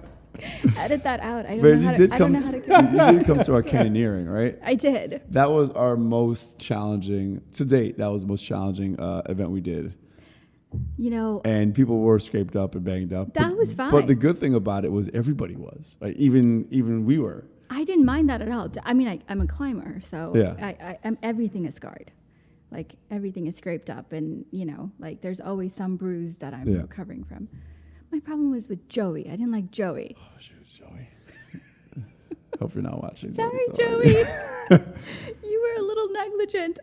[SPEAKER 2] Edit that out. I don't know how to. I don't know how to.
[SPEAKER 1] You did come to our canyoneering, right?
[SPEAKER 2] I did.
[SPEAKER 1] That was our most challenging to date. That was the most challenging event we did, and people were scraped up and banged up.
[SPEAKER 2] That was fine.
[SPEAKER 1] But the good thing about it was everybody was. Even we were.
[SPEAKER 2] I didn't mind that at all. I mean, I'm a climber, so
[SPEAKER 1] Yeah.
[SPEAKER 2] everything is scarred. Everything is scraped up, and there's always some bruise that I'm recovering from. My problem was with Joey. I didn't like Joey.
[SPEAKER 1] Oh, shoot, Joey. Hope you're not watching.
[SPEAKER 2] Sorry,
[SPEAKER 1] Joey.
[SPEAKER 2] You were a little negligent.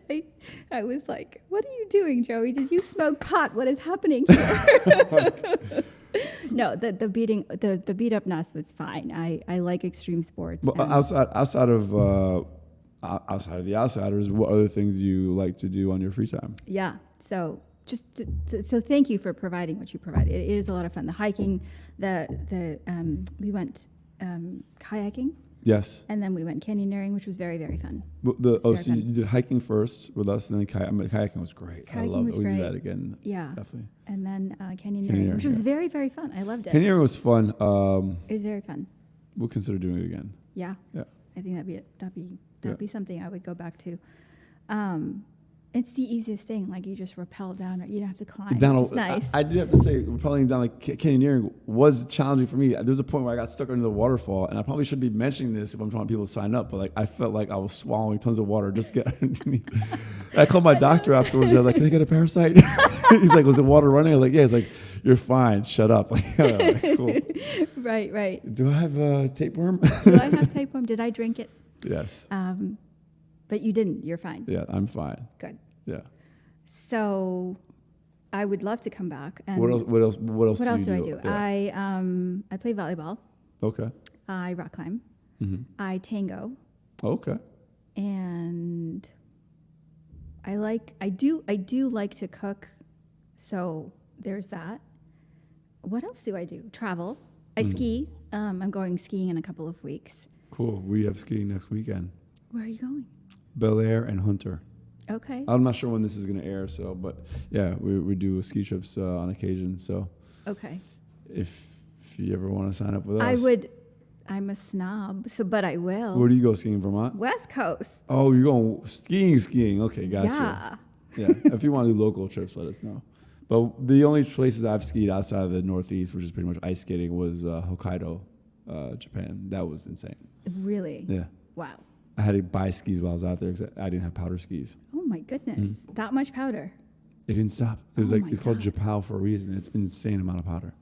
[SPEAKER 2] I was like, what are you doing, Joey? Did you smoke pot? What is happening here? No, the beat upness was fine. I like extreme sports.
[SPEAKER 1] But outside of the Outsiders, what other things you like to do on your free time?
[SPEAKER 2] Yeah. So so thank you for providing what you provided. It is a lot of fun. The hiking, we went kayaking.
[SPEAKER 1] Yes.
[SPEAKER 2] And then we went canyoneering, which was very, very fun.
[SPEAKER 1] So you did hiking first with us, and then kayaking was great. I love it. We do that again.
[SPEAKER 2] Yeah.
[SPEAKER 1] Definitely.
[SPEAKER 2] And then canyoneering, which was very, very fun. I loved it.
[SPEAKER 1] Canyoneering was fun.
[SPEAKER 2] It was very fun.
[SPEAKER 1] We'll consider doing it again.
[SPEAKER 2] Yeah.
[SPEAKER 1] Yeah.
[SPEAKER 2] I think that'd be something I would go back to. It's the easiest thing. You just rappel down, or you don't have to climb. It's nice.
[SPEAKER 1] I do have to say, rappelling down canyoneering was challenging for me. There was a point where I got stuck under the waterfall, and I probably should be mentioning this if I'm trying people to sign up, but I felt like I was swallowing tons of water just to get underneath. I called my doctor afterwards. I was like, "Can I get a parasite?" He's like, "Was the water running?" I was like, "Yeah." He's like, "You're fine. Shut up." Cool.
[SPEAKER 2] Right.
[SPEAKER 1] Do I have tapeworm?
[SPEAKER 2] Do I have tapeworm? Did I drink it?
[SPEAKER 1] Yes.
[SPEAKER 2] But you didn't. You're fine.
[SPEAKER 1] Yeah, I'm fine.
[SPEAKER 2] Good.
[SPEAKER 1] Yeah.
[SPEAKER 2] So, I would love to come back. And
[SPEAKER 1] What else do
[SPEAKER 2] I
[SPEAKER 1] you
[SPEAKER 2] do?
[SPEAKER 1] Yeah.
[SPEAKER 2] I play volleyball.
[SPEAKER 1] Okay.
[SPEAKER 2] I rock climb.
[SPEAKER 1] Mm-hmm.
[SPEAKER 2] I tango.
[SPEAKER 1] Okay.
[SPEAKER 2] And I do like to cook, so there's that. What else do I do? Travel. I ski. I'm going skiing in a couple of weeks.
[SPEAKER 1] Cool. We have skiing next weekend.
[SPEAKER 2] Where are you going?
[SPEAKER 1] Bel Air and Hunter.
[SPEAKER 2] Okay.
[SPEAKER 1] I'm not sure when this is going to air, so, but yeah, we do ski trips on occasion. So
[SPEAKER 2] Okay.
[SPEAKER 1] if you ever want to sign up with us.
[SPEAKER 2] I'm a snob, but I will.
[SPEAKER 1] Where do you go skiing, Vermont?
[SPEAKER 2] West Coast.
[SPEAKER 1] Oh, you're going skiing. Okay, gotcha.
[SPEAKER 2] Yeah.
[SPEAKER 1] Yeah. If you want to do local trips, let us know. But the only places I've skied outside of the Northeast, which is pretty much ice skating, was Hokkaido, Japan. That was insane.
[SPEAKER 2] Really?
[SPEAKER 1] Yeah.
[SPEAKER 2] Wow.
[SPEAKER 1] I had to buy skis while I was out there because I didn't have powder skis.
[SPEAKER 2] Oh my goodness. That much powder.
[SPEAKER 1] It didn't stop. It was
[SPEAKER 2] Oh
[SPEAKER 1] like,
[SPEAKER 2] my
[SPEAKER 1] it's called
[SPEAKER 2] God.
[SPEAKER 1] Japan for a reason. It's an insane amount of powder.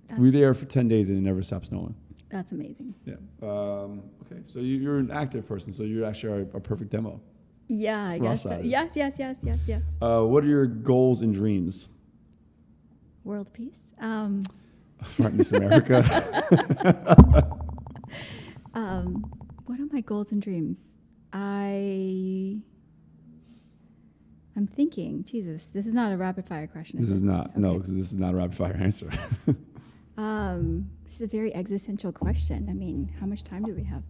[SPEAKER 2] That's
[SPEAKER 1] We were there for 10 days and it never stopped snowing.
[SPEAKER 2] That's amazing.
[SPEAKER 1] Yeah. Okay. So you're an active person. So you're actually a perfect demo.
[SPEAKER 2] Yeah, I
[SPEAKER 1] For
[SPEAKER 2] guess so.
[SPEAKER 1] outsiders.
[SPEAKER 2] Yes.
[SPEAKER 1] What are your goals and dreams?
[SPEAKER 2] World peace.
[SPEAKER 1] Right, Miss America.
[SPEAKER 2] What are my goals and dreams? I'm thinking, Jesus, this is not a rapid fire question.
[SPEAKER 1] This is not. No,
[SPEAKER 2] Okay.
[SPEAKER 1] because this is not a rapid fire answer.
[SPEAKER 2] This is a very existential question. I mean, how much time do we have?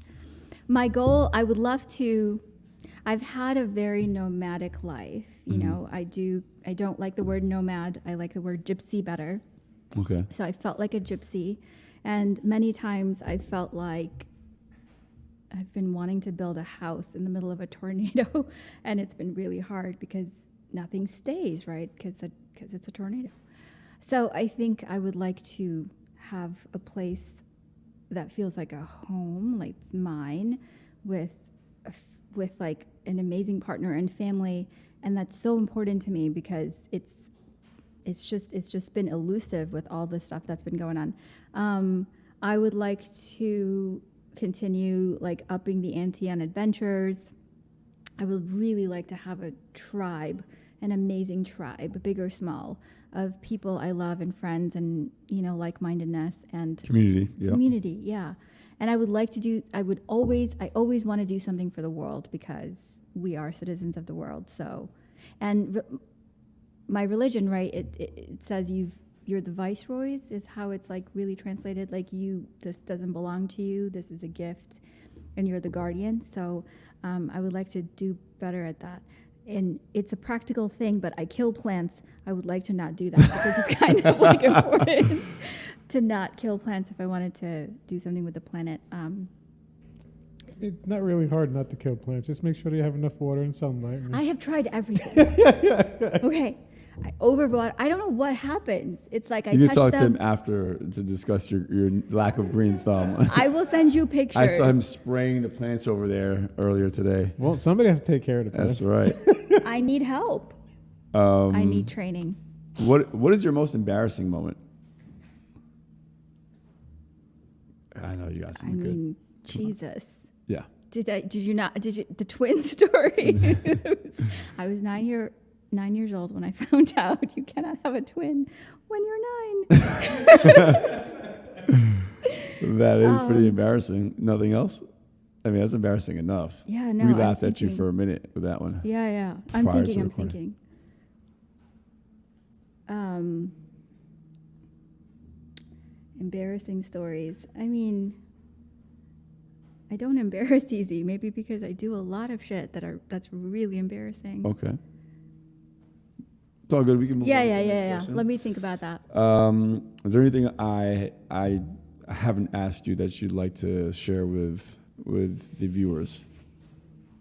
[SPEAKER 2] My goal, I would love to. I've had a very nomadic life. You know, I don't like the word nomad. I like the word gypsy better.
[SPEAKER 1] Okay.
[SPEAKER 2] So I felt like a gypsy. And many times I felt like I've been wanting to build a house in the middle of a tornado. And it's been really hard because nothing stays, right? Because it's a tornado. So I think I would like to have a place that feels like a home, like it's mine, with like an amazing partner and family, and that's so important to me because it's just been elusive with all the stuff that's been going on. I would like to continue like upping the ante on adventures. I would really like to have a tribe, an amazing tribe, big or small, of people I love and friends and, you know, like-mindedness and
[SPEAKER 1] Community. Yeah.
[SPEAKER 2] community, yeah. And I would like to do, I always want to do something for the world because we are citizens of the world. So, and my religion, right, it says you're the viceroys is how it's like really translated. Like this doesn't belong to you. This is a gift and you're the guardian. So I would like to do better at that. And it's a practical thing, but I kill plants. I would like to not do that because it's kind of like important to not kill plants if I wanted to do something with the planet.
[SPEAKER 3] It's not really hard not to kill plants. Just make sure you have enough water and sunlight.
[SPEAKER 2] I have tried everything. Okay. I overwater. I don't know what happens. It's like I
[SPEAKER 1] You can
[SPEAKER 2] touch
[SPEAKER 1] talk to
[SPEAKER 2] them.
[SPEAKER 1] him after to discuss your lack of green thumb.
[SPEAKER 2] I will send you pictures.
[SPEAKER 1] I saw him spraying the plants over there earlier today.
[SPEAKER 3] Well, somebody has to take care of the plants.
[SPEAKER 1] That's right.
[SPEAKER 2] I need help. I need training.
[SPEAKER 1] What is your most embarrassing moment? I know you got
[SPEAKER 2] I
[SPEAKER 1] something good.
[SPEAKER 2] mean, Jesus.
[SPEAKER 1] Yeah.
[SPEAKER 2] Did you the twin story? I was 9 years old when I found out you cannot have a twin when you're 9.
[SPEAKER 1] That is pretty embarrassing. Nothing else? I mean, that's embarrassing enough.
[SPEAKER 2] Yeah, no.
[SPEAKER 1] We
[SPEAKER 2] I'm
[SPEAKER 1] laughed at you
[SPEAKER 2] thinking-
[SPEAKER 1] for a minute with that one.
[SPEAKER 2] Yeah. I'm
[SPEAKER 1] Prior to
[SPEAKER 2] thinking.
[SPEAKER 1] recording.
[SPEAKER 2] Embarrassing stories. I mean, I don't embarrass easy. Maybe because I do a lot of shit that's really embarrassing.
[SPEAKER 1] Okay. It's all good. We can move on to the next
[SPEAKER 2] Yeah.
[SPEAKER 1] question.
[SPEAKER 2] Let me think about that.
[SPEAKER 1] Is there anything I haven't asked you that you'd like to share with the viewers?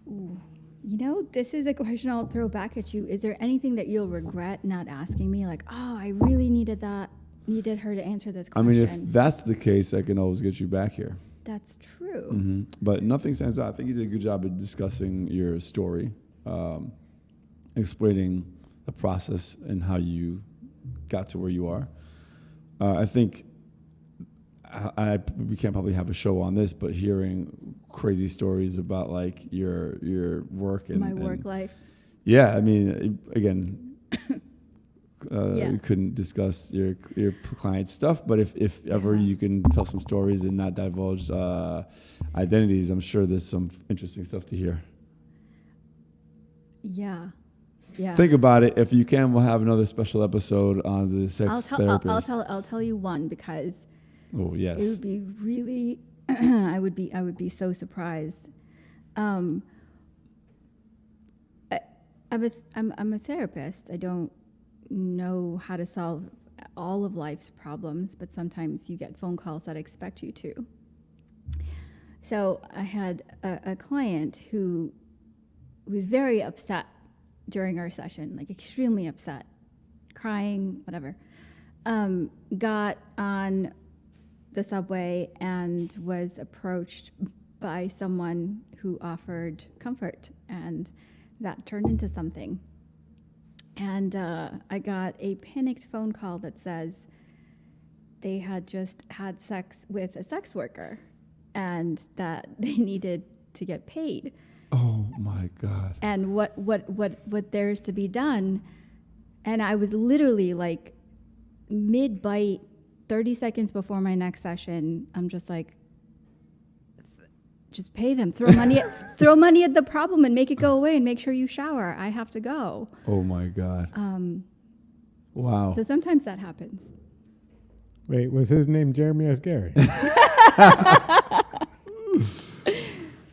[SPEAKER 2] Ooh. You know, this is a question I'll throw back at you. Is there anything that you'll regret not asking me? Like, oh, I really needed her to answer this
[SPEAKER 1] I
[SPEAKER 2] question.
[SPEAKER 1] mean, if that's the case, I can always get you back here.
[SPEAKER 2] That's true.
[SPEAKER 1] Mm-hmm. But nothing stands out. I think you did a good job of discussing your story, explaining the process and how you got to where you are. I think we can't probably have a show on this, but hearing crazy stories about like your work and
[SPEAKER 2] My work life.
[SPEAKER 1] Yeah, I mean, again,
[SPEAKER 2] Yeah.
[SPEAKER 1] you couldn't discuss your client stuff, but if ever you can tell some stories and not divulge identities, I'm sure there's some interesting stuff to hear.
[SPEAKER 2] Yeah. Yeah.
[SPEAKER 1] Think about it. If you can, we'll have another special episode on the sex therapist.
[SPEAKER 2] I'll tell you one because
[SPEAKER 1] Oh yes.
[SPEAKER 2] it would be really I would be so surprised. I'm a therapist. I don't know how to solve all of life's problems, but sometimes you get phone calls that expect you to. So I had a client who was very upset during our session, like extremely upset, crying, whatever. Got on the subway and was approached by someone who offered comfort, and that turned into something. And I got a panicked phone call that says they had just had sex with a sex worker and that they needed to get paid.
[SPEAKER 1] Oh my God.
[SPEAKER 2] And what there's to be done. And I was literally like mid-bite, 30 seconds before my next session, I'm just like, just pay them. Throw money at the problem and make it go away and make sure you shower. I have to go.
[SPEAKER 1] Oh my God. Wow.
[SPEAKER 2] So sometimes that happens.
[SPEAKER 3] Wait, was his name Jeremy Asgari?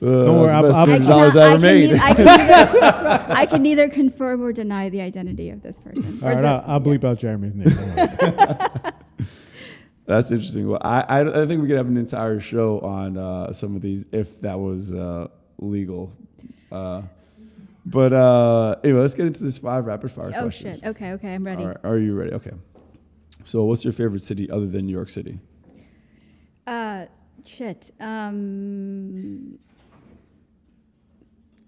[SPEAKER 1] Don't
[SPEAKER 3] worry,
[SPEAKER 1] $1,000 ever made.
[SPEAKER 2] I can neither confirm or deny the identity of this person.
[SPEAKER 3] All right, I'll bleep out Jeremy's name.
[SPEAKER 1] That's interesting. Well, I think we could have an entire show on some of these if that was legal. But anyway, let's get into this 5 rapid fire questions.
[SPEAKER 2] Oh shit! Okay, I'm ready.
[SPEAKER 1] All right, are you ready? Okay. So, what's your favorite city other than New York City?
[SPEAKER 2] Shit.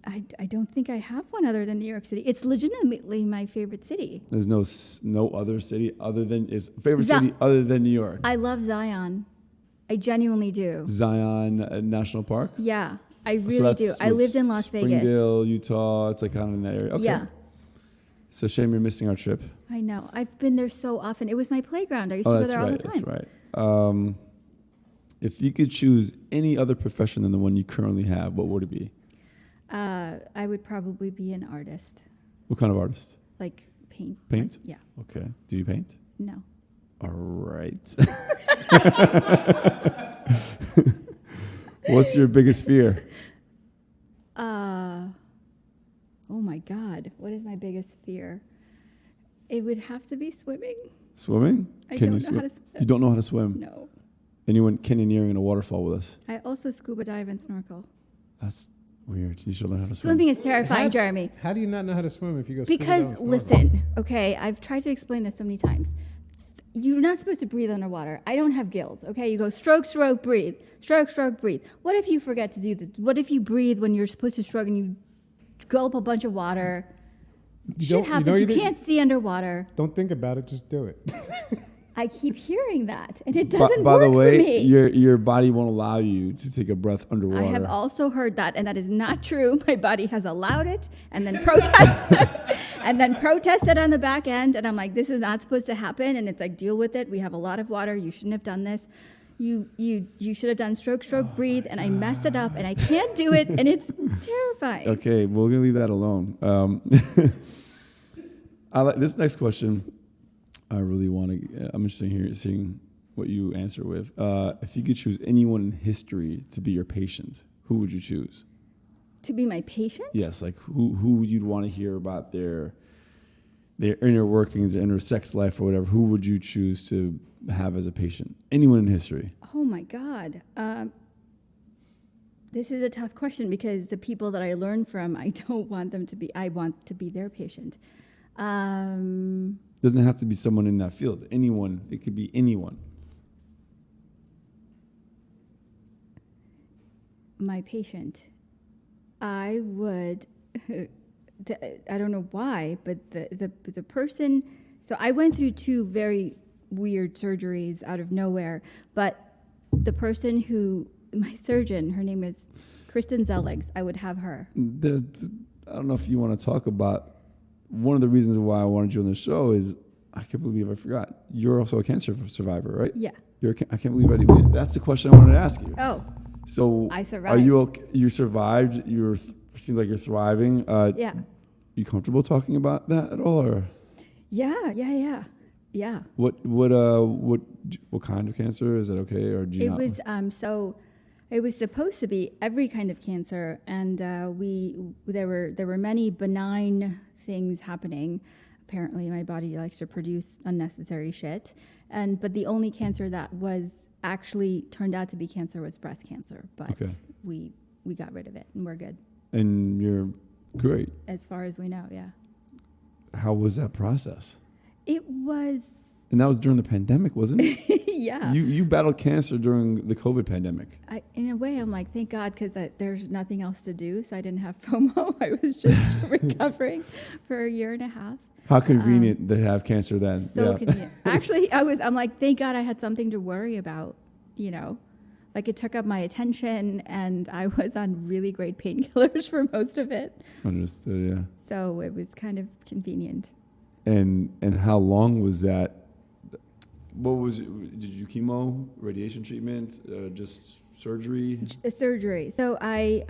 [SPEAKER 2] I don't think I have one other than New York City. It's legitimately my favorite city.
[SPEAKER 1] There's no other city other than city other than New York.
[SPEAKER 2] I love Zion. I genuinely do.
[SPEAKER 1] Zion National Park.
[SPEAKER 2] Yeah, I really do. I lived in Las Vegas.
[SPEAKER 1] Springdale, Utah. It's like kind of in that area. Okay.
[SPEAKER 2] Yeah.
[SPEAKER 1] It's a shame you're missing our trip.
[SPEAKER 2] I know. I've been there so often. It was my playground. I used to go there all the time.
[SPEAKER 1] That's right. If you could choose any other profession than the one you currently have, what would it be?
[SPEAKER 2] I would probably be an artist.
[SPEAKER 1] What kind of artist?
[SPEAKER 2] Like paint.
[SPEAKER 1] Paint?
[SPEAKER 2] Yeah.
[SPEAKER 1] Okay. Do you paint?
[SPEAKER 2] No.
[SPEAKER 1] All right. What's your biggest fear?
[SPEAKER 2] Oh my God. What is my biggest fear? It would have to be swimming.
[SPEAKER 1] Swimming?
[SPEAKER 2] I don't know how to swim.
[SPEAKER 1] You don't know how to swim?
[SPEAKER 2] No.
[SPEAKER 1] And you went canyoneering in a waterfall with us.
[SPEAKER 2] I also scuba dive and snorkel.
[SPEAKER 1] That's weird. You should learn how to swim.
[SPEAKER 2] Swimming is terrifying, Jeremy.
[SPEAKER 3] How do you not know how to swim if you go scuba
[SPEAKER 2] Because,
[SPEAKER 3] diving and snorkel?
[SPEAKER 2] listen, okay, I've tried to explain this so many times. You're not supposed to breathe underwater. I don't have gills, okay? You go stroke, stroke, breathe. Stroke, stroke, breathe. What if you forget to do this? What if you breathe when you're supposed to stroke and you gulp a bunch of water? Shit happens. You can't see underwater.
[SPEAKER 3] Don't think about it. Just do it.
[SPEAKER 2] I keep hearing that, and it doesn't
[SPEAKER 1] By
[SPEAKER 2] work
[SPEAKER 1] the way,
[SPEAKER 2] for me.
[SPEAKER 1] your body won't allow you to take a breath underwater.
[SPEAKER 2] I have also heard that, and that is not true. My body has allowed it, and then protested on the back end. And I'm like, this is not supposed to happen. And it's like, deal with it. We have a lot of water. You shouldn't have done this. You should have done stroke, stroke, breathe. And I messed it up, and I can't do it, and it's terrifying.
[SPEAKER 1] Okay, we're gonna leave that alone. I like this next question. I really want to. I'm interested in seeing what you answer with. If you could choose anyone in history to be your patient, who would you choose?
[SPEAKER 2] To be my patient?
[SPEAKER 1] Yes, like who you'd want to hear about their inner workings, their inner sex life, or whatever. Who would you choose to have as a patient? Anyone in history?
[SPEAKER 2] Oh my God. This is a tough question because the people that I learn from, I don't want them to be. I want to be their patient.
[SPEAKER 1] Doesn't have to be someone in that field. Anyone. It could be anyone.
[SPEAKER 2] My patient. I would. I don't know why, but the person. So I went through 2 very weird surgeries out of nowhere. But the person who, my surgeon, her name is Kristen Zeligs. I would have her.
[SPEAKER 1] I don't know if you want to talk about. One of the reasons why I wanted you on the show is I can't believe I forgot. You're also a cancer survivor, right?
[SPEAKER 2] Yeah.
[SPEAKER 1] I can't believe I didn't. That's the question I wanted to ask you.
[SPEAKER 2] Oh.
[SPEAKER 1] So
[SPEAKER 2] I survived.
[SPEAKER 1] Are you okay? You survived. You seem like you're thriving.
[SPEAKER 2] Yeah.
[SPEAKER 1] you comfortable talking about that at all, or
[SPEAKER 2] Yeah.
[SPEAKER 1] what kind of cancer? Is that okay, or do you
[SPEAKER 2] It
[SPEAKER 1] not?
[SPEAKER 2] was so. It was supposed to be every kind of cancer, and there were many benign things happening. Apparently, my body likes to produce unnecessary shit, but the only cancer that was actually turned out to be cancer was breast cancer. But
[SPEAKER 1] Okay.
[SPEAKER 2] we got rid of it, and we're good
[SPEAKER 1] And you're great.
[SPEAKER 2] as far as we know. Yeah,
[SPEAKER 1] How was that process?
[SPEAKER 2] it was.
[SPEAKER 1] And that was during the pandemic, wasn't it?
[SPEAKER 2] Yeah.
[SPEAKER 1] You battled cancer during the COVID pandemic.
[SPEAKER 2] In a way, I'm like, thank God, because there's nothing else to do, so I didn't have FOMO. I was just recovering for a year and a half.
[SPEAKER 1] How convenient to have cancer then.
[SPEAKER 2] So
[SPEAKER 1] yeah.
[SPEAKER 2] convenient. Actually, I'm like, thank God I had something to worry about, Like it took up my attention, and I was on really great painkillers for most of it.
[SPEAKER 1] Understood, yeah.
[SPEAKER 2] So it was kind of convenient.
[SPEAKER 1] And how long was that? What was it? Did you chemo, radiation treatment, just surgery?
[SPEAKER 2] A surgery. So I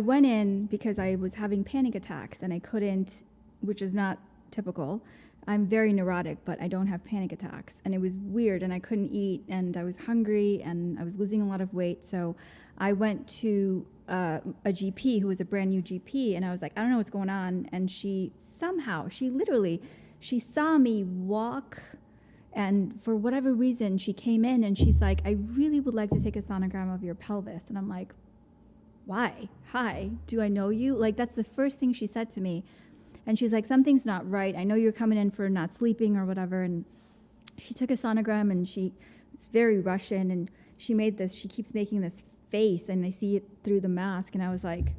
[SPEAKER 2] went in because I was having panic attacks, and I couldn't, which is not typical. I'm very neurotic, but I don't have panic attacks. And it was weird, and I couldn't eat, and I was hungry, and I was losing a lot of weight. So I went to a GP who was a brand new GP, and I was like, I don't know what's going on. And she literally saw me walk, and for whatever reason, she came in, and she's like, I really would like to take a sonogram of your pelvis. And I'm like, why? Hi, do I know you? Like, that's the first thing she said to me. And she's like, something's not right. I know you're coming in for not sleeping or whatever. And she took a sonogram, and it's very Russian, and she keeps making this face, and I see it through the mask. And I was like,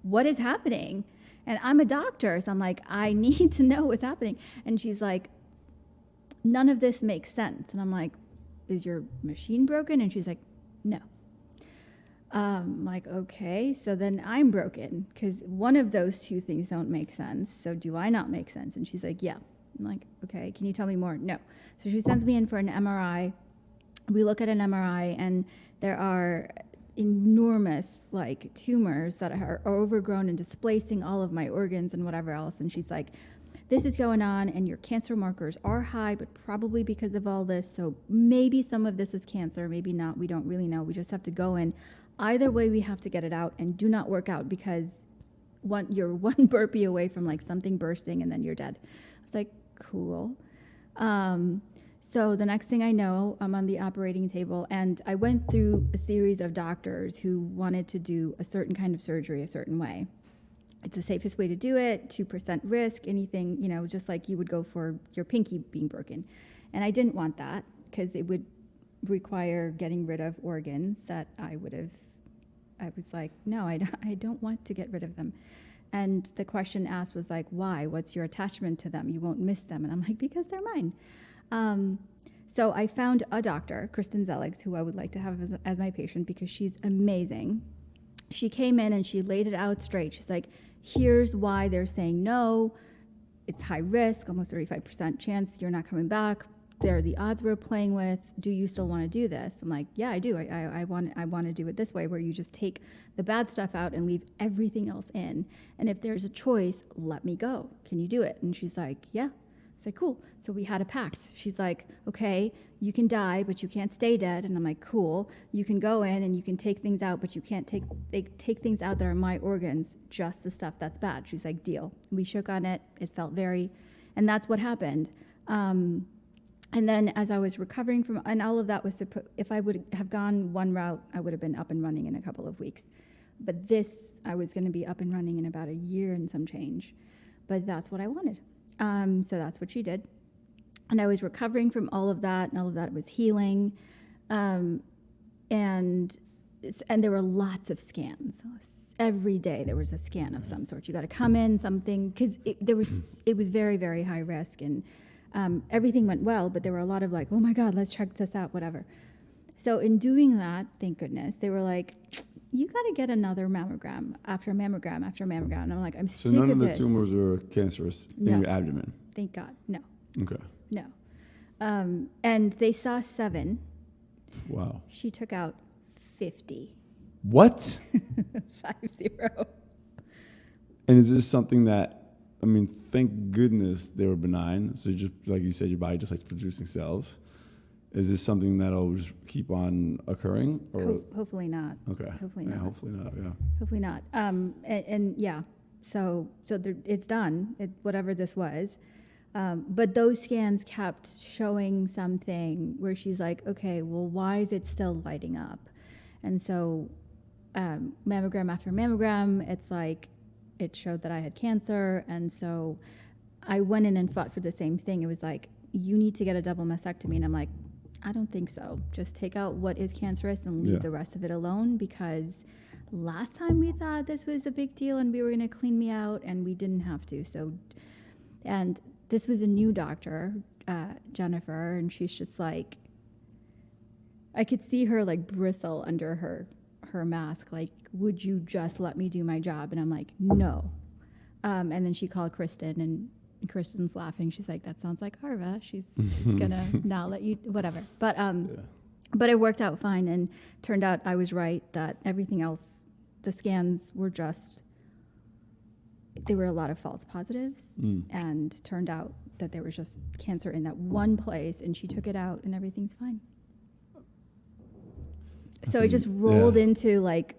[SPEAKER 2] what is happening? And I'm a doctor, so I'm like, I need to know what's happening. And she's like, none of this makes sense. And I'm like, is your machine broken? And she's like, no. I'm like, okay, so then I'm broken, because one of those two things don't make sense. So do I not make sense? And she's like, yeah. I'm like, okay, can you tell me more? No. So she sends me in for an MRI. We look at an MRI, and there are enormous tumors that are overgrown and displacing all of my organs and whatever else. And she's like, this is going on, and your cancer markers are high, but probably because of all this. So maybe some of this is cancer, maybe not. We don't really know. We just have to go in. Either way, we have to get it out, and do not work out, because you're one burpee away from something bursting, and then you're dead. I was like, cool. So the next thing I know, I'm on the operating table, and I went through a series of doctors who wanted to do a certain kind of surgery a certain way. It's the safest way to do it, 2% risk, anything, just like you would go for your pinky being broken. And I didn't want that, because it would require getting rid of organs that I was like, no, I don't want to get rid of them. And the question asked was like, why? What's your attachment to them? You won't miss them. And I'm like, because they're mine. So I found a doctor, Kristen Zeligs, who I would like to have as my patient, because she's amazing. She came in and she laid it out straight. She's like, here's why they're saying no. It's high risk, almost 35% chance you're not coming back. They're the odds we're playing with. Do you still want to do this? I'm like, yeah, I do. I want to do it this way, where you just take the bad stuff out and leave everything else in. And if there's a choice, let me go. Can you do it? And she's like, yeah. I said, cool. So we had a pact. She's like, okay, you can die, but you can't stay dead. And I'm like, cool. You can go in and you can take things out, but you can't take things out that are my organs, just the stuff that's bad. She's like, deal. We shook on it. It felt and that's what happened. And then as I was recovering from, and all of that was, if I would have gone one route, I would have been up and running in a couple of weeks. But this, I was going to be up and running in about a year and some change. But that's what I wanted. So that's what she did. And I was recovering from all of that, and all of that was healing. And there were lots of scans. Every day there was a scan of some sort. You got to come in, something, because it was very, very high risk. And everything went well, but there were a lot of oh my God, let's check this out, whatever. So in doing that, thank goodness, they were like, you got to get another mammogram after mammogram after mammogram. And I'm like, I'm sick of this.
[SPEAKER 1] So none of the tumors were cancerous in your abdomen?
[SPEAKER 2] Thank God, no.
[SPEAKER 1] Okay.
[SPEAKER 2] No. And they saw 7.
[SPEAKER 1] Wow.
[SPEAKER 2] She took out 50.
[SPEAKER 1] What?
[SPEAKER 2] 50.
[SPEAKER 1] And is this something that, I mean, thank goodness they were benign. So just like you said, your body just likes producing cells. Is this something that'll just keep on occurring? Or
[SPEAKER 2] Hopefully not.
[SPEAKER 1] okay.
[SPEAKER 2] Hopefully
[SPEAKER 1] Yeah,
[SPEAKER 2] not.
[SPEAKER 1] hopefully not. Yeah.
[SPEAKER 2] Hopefully not. And yeah, so it's done. Whatever this was. But those scans kept showing something where she's like, okay, well, why is it still lighting up? And so mammogram after mammogram, it's like it showed that I had cancer. And so I went in and fought for the same thing. It was like, you need to get a double mastectomy. And I'm like, I don't think so. Just take out what is cancerous and leave the rest of it alone, because last time we thought this was a big deal and we were going to clean me out, and we didn't have to. So, and this was a new doctor, Jennifer, and she's just like, I could see her like bristle under her mask, like, would you just let me do my job? And I'm like, no. And then she called Kristen, and Kristen's laughing. She's like, that sounds like Arva. She's gonna not let you, whatever. But it worked out fine, and turned out I was right that everything else, the scans were just, there were a lot of false positives, and turned out that there was just cancer in that one place, and she took it out, and everything's fine. So it just rolled into like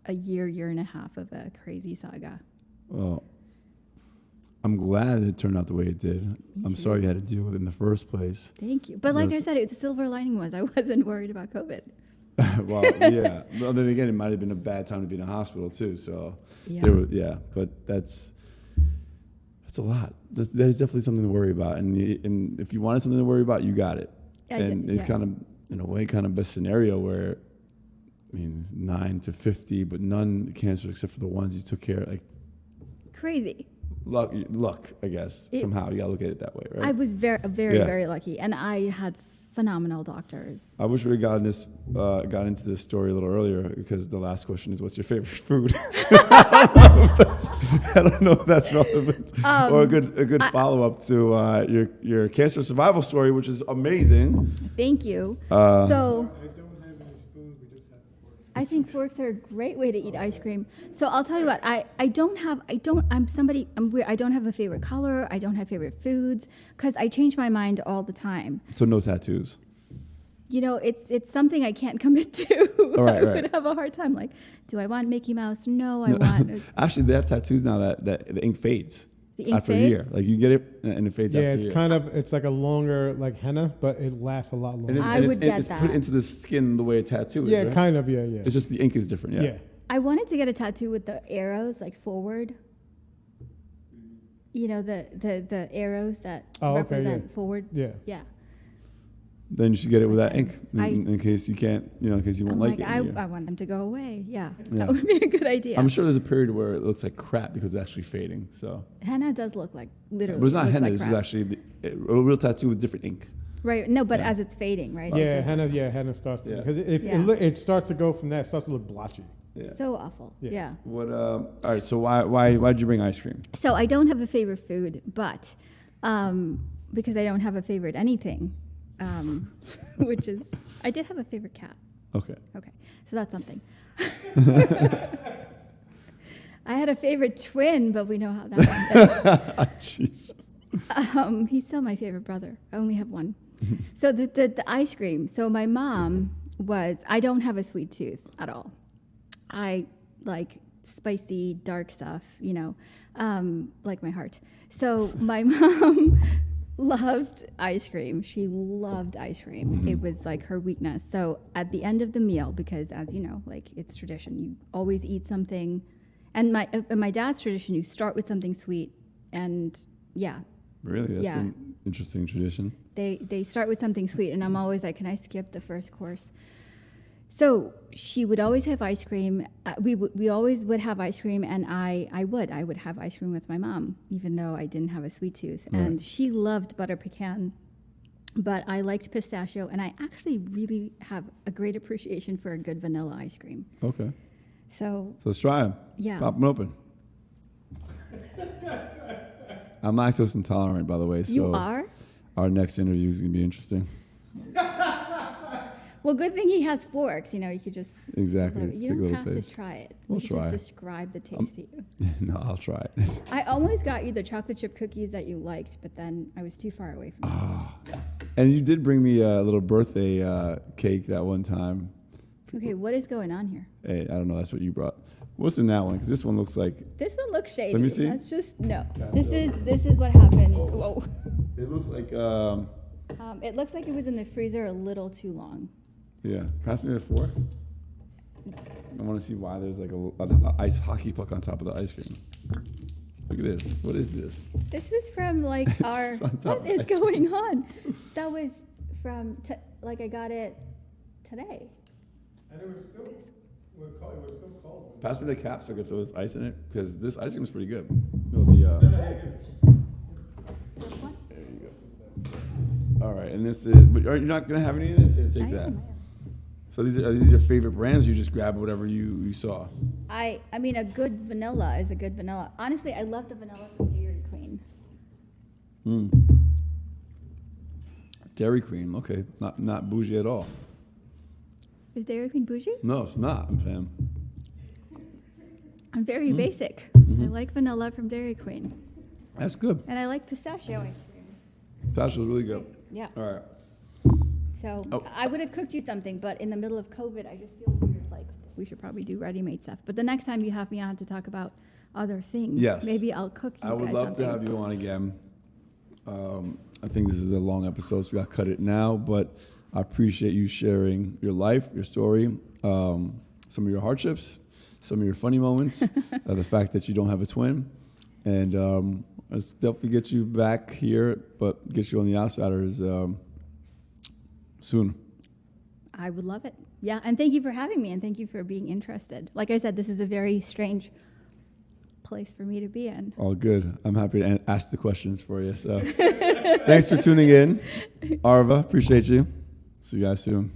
[SPEAKER 2] a year and a half of a crazy saga.
[SPEAKER 1] Well, I'm glad it turned out the way it did. I'm sorry you had to deal with it in the first place.
[SPEAKER 2] Thank you. But like I said, the silver lining was I wasn't worried about COVID.
[SPEAKER 1] Well, yeah. Well, then again, it might have been a bad time to be in a hospital too. So, but that's a lot. That is definitely something to worry about. And if you wanted something to worry about, you got it. It's kind of, in a way, kind of a scenario where, I mean, 9 to 50, but none cancer except for the ones you took care of. Like,
[SPEAKER 2] crazy.
[SPEAKER 1] Luck, I guess. Somehow you gotta look at it that way, right?
[SPEAKER 2] I was very lucky, and I had phenomenal doctors.
[SPEAKER 1] I wish we had got into this story a little earlier, because the last question is, what's your favorite food? I don't know if that's relevant or a good follow up to your cancer survival story, which is amazing.
[SPEAKER 2] Thank you.
[SPEAKER 3] So I don't have any spoons. We just have forks.
[SPEAKER 2] I think forks are a great way to eat ice cream. So I'll tell you what, I'm weird. I don't have a favorite color. I don't have favorite foods, because I change my mind all the time.
[SPEAKER 1] So no tattoos.
[SPEAKER 2] You know, it's something I can't commit to.
[SPEAKER 1] Right,
[SPEAKER 2] I would have a hard time. Like, do I want Mickey Mouse? No, I want.
[SPEAKER 1] Actually, they have tattoos now that the ink fades.
[SPEAKER 2] The ink
[SPEAKER 1] after
[SPEAKER 2] fades?
[SPEAKER 1] a year. Like, you get it and it fades after a year.
[SPEAKER 3] Yeah, it's like a longer like henna, but it lasts a lot longer.
[SPEAKER 1] It's put into the skin the way a tattoo is, right?
[SPEAKER 3] Kind of, yeah.
[SPEAKER 1] It's just the ink is different, yeah.
[SPEAKER 2] I wanted to get a tattoo with the arrows, like forward. You know, the arrows that represent forward.
[SPEAKER 3] Yeah.
[SPEAKER 2] Yeah.
[SPEAKER 1] Then you should get it with that ink in case you can't, in case you won't like it.
[SPEAKER 2] I want them to go away. Yeah, that would be a good idea.
[SPEAKER 1] I'm sure there's a period where it looks like crap because it's actually fading. So
[SPEAKER 2] henna does look like literally.
[SPEAKER 1] But it's not henna.
[SPEAKER 2] Like
[SPEAKER 1] this
[SPEAKER 2] crap.
[SPEAKER 1] is actually a real tattoo with different ink.
[SPEAKER 2] Right. No, but as it's fading, right?
[SPEAKER 3] Yeah, henna starts to, because it starts to go from that. It starts to look blotchy.
[SPEAKER 1] Yeah.
[SPEAKER 2] So awful. Yeah.
[SPEAKER 1] What? All right. So why did you bring ice cream?
[SPEAKER 2] So I don't have a favorite food, but because I don't have a favorite anything. Which is, I did have a favorite cat.
[SPEAKER 1] Okay.
[SPEAKER 2] So that's something. I had a favorite twin, but we know how that went.
[SPEAKER 1] Jeez.
[SPEAKER 2] He's still my favorite brother. I only have one. So the ice cream. So my mom I don't have a sweet tooth at all. I like spicy, dark stuff, like my heart. So my mom loved ice cream. She loved ice cream. Mm-hmm. It was like her weakness. So at the end of the meal, because as you know, like it's tradition, you always eat something. And my dad's tradition, you start with something sweet, and
[SPEAKER 1] Really, that's an interesting tradition.
[SPEAKER 2] They start with something sweet, and I'm always like, can I skip the first course? So she would always have ice cream. We always would have ice cream, and I would have ice cream with my mom, even though I didn't have a sweet tooth. Right. And she loved butter pecan, but I liked pistachio, and I actually really have a great appreciation for a good vanilla ice cream.
[SPEAKER 1] Okay.
[SPEAKER 2] So
[SPEAKER 1] let's try them.
[SPEAKER 2] Yeah.
[SPEAKER 1] Pop them open. I'm lactose intolerant, by the way. So
[SPEAKER 2] you are?
[SPEAKER 1] Our next interview is going to be interesting.
[SPEAKER 2] Well, good thing he has forks. You know, you could just
[SPEAKER 1] Exactly.
[SPEAKER 2] You
[SPEAKER 1] Take a
[SPEAKER 2] don't
[SPEAKER 1] little
[SPEAKER 2] have
[SPEAKER 1] taste.
[SPEAKER 2] to try it.
[SPEAKER 1] We'll
[SPEAKER 2] You
[SPEAKER 1] try.
[SPEAKER 2] Just describe the taste to you.
[SPEAKER 1] No, I'll try it.
[SPEAKER 2] I almost got you the chocolate chip cookies that you liked, but then I was too far away from it.
[SPEAKER 1] And you did bring me a little birthday cake that one time.
[SPEAKER 2] Okay, what is going on here?
[SPEAKER 1] Hey, I don't know. That's what you brought. What's in that one? Because this one looks like.
[SPEAKER 2] This one looks shady.
[SPEAKER 1] Let me see.
[SPEAKER 2] That's just no.
[SPEAKER 1] Yeah,
[SPEAKER 2] This
[SPEAKER 1] so-
[SPEAKER 2] is what happens. Whoa.
[SPEAKER 1] It looks like.
[SPEAKER 2] It looks like it was in the freezer a little too long.
[SPEAKER 1] Yeah. Pass me the fork. I want to see why there's like an ice hockey puck on top of the ice cream. Look at this. What is this?
[SPEAKER 2] This was from like our.
[SPEAKER 1] It's on top
[SPEAKER 2] What
[SPEAKER 1] of
[SPEAKER 2] is
[SPEAKER 1] ice
[SPEAKER 2] going on? That was from like I got it today.
[SPEAKER 3] And it was still, it was still cold.
[SPEAKER 1] Pass me the cap so I can throw this ice in it because this ice cream is pretty good. No, the.
[SPEAKER 2] This one?
[SPEAKER 1] There you go. All right, and this is. But are you not gonna have any of this? Here, take that. So are these your favorite brands? Or you just grab whatever you saw.
[SPEAKER 2] I mean, a good vanilla is a good vanilla. Honestly, I love the vanilla from Dairy Queen.
[SPEAKER 1] Dairy Queen, okay, not bougie at all.
[SPEAKER 2] Is Dairy Queen bougie?
[SPEAKER 1] No, it's not, fam.
[SPEAKER 2] I'm very basic.
[SPEAKER 1] Mm-hmm.
[SPEAKER 2] I like vanilla from Dairy Queen,
[SPEAKER 1] That's good.
[SPEAKER 2] and I like pistachio ice cream.
[SPEAKER 1] Pistachio's really good.
[SPEAKER 2] Yeah.
[SPEAKER 1] All right.
[SPEAKER 2] So
[SPEAKER 1] Oh.
[SPEAKER 2] I would have cooked you something, but in the middle of COVID, I just feel weird. Like we should probably do ready-made stuff. But the next time you have me on to talk about other things,
[SPEAKER 1] Yes.
[SPEAKER 2] maybe I'll cook you
[SPEAKER 1] I would
[SPEAKER 2] guys
[SPEAKER 1] love
[SPEAKER 2] something.
[SPEAKER 1] to have you on again. I think this is a long episode, so we got to cut it now. But I appreciate you sharing your life, your story, some of your hardships, some of your funny moments, the fact that you don't have a twin. And let's definitely get you back here, but get you on the Outsiders soon.
[SPEAKER 2] I would love it. Yeah, and thank you for having me, and thank you for being interested. Like I said, this is a very strange place for me to be in.
[SPEAKER 1] All good. I'm happy to ask the questions for you. So thanks for tuning in. Arva, appreciate you. See you guys soon.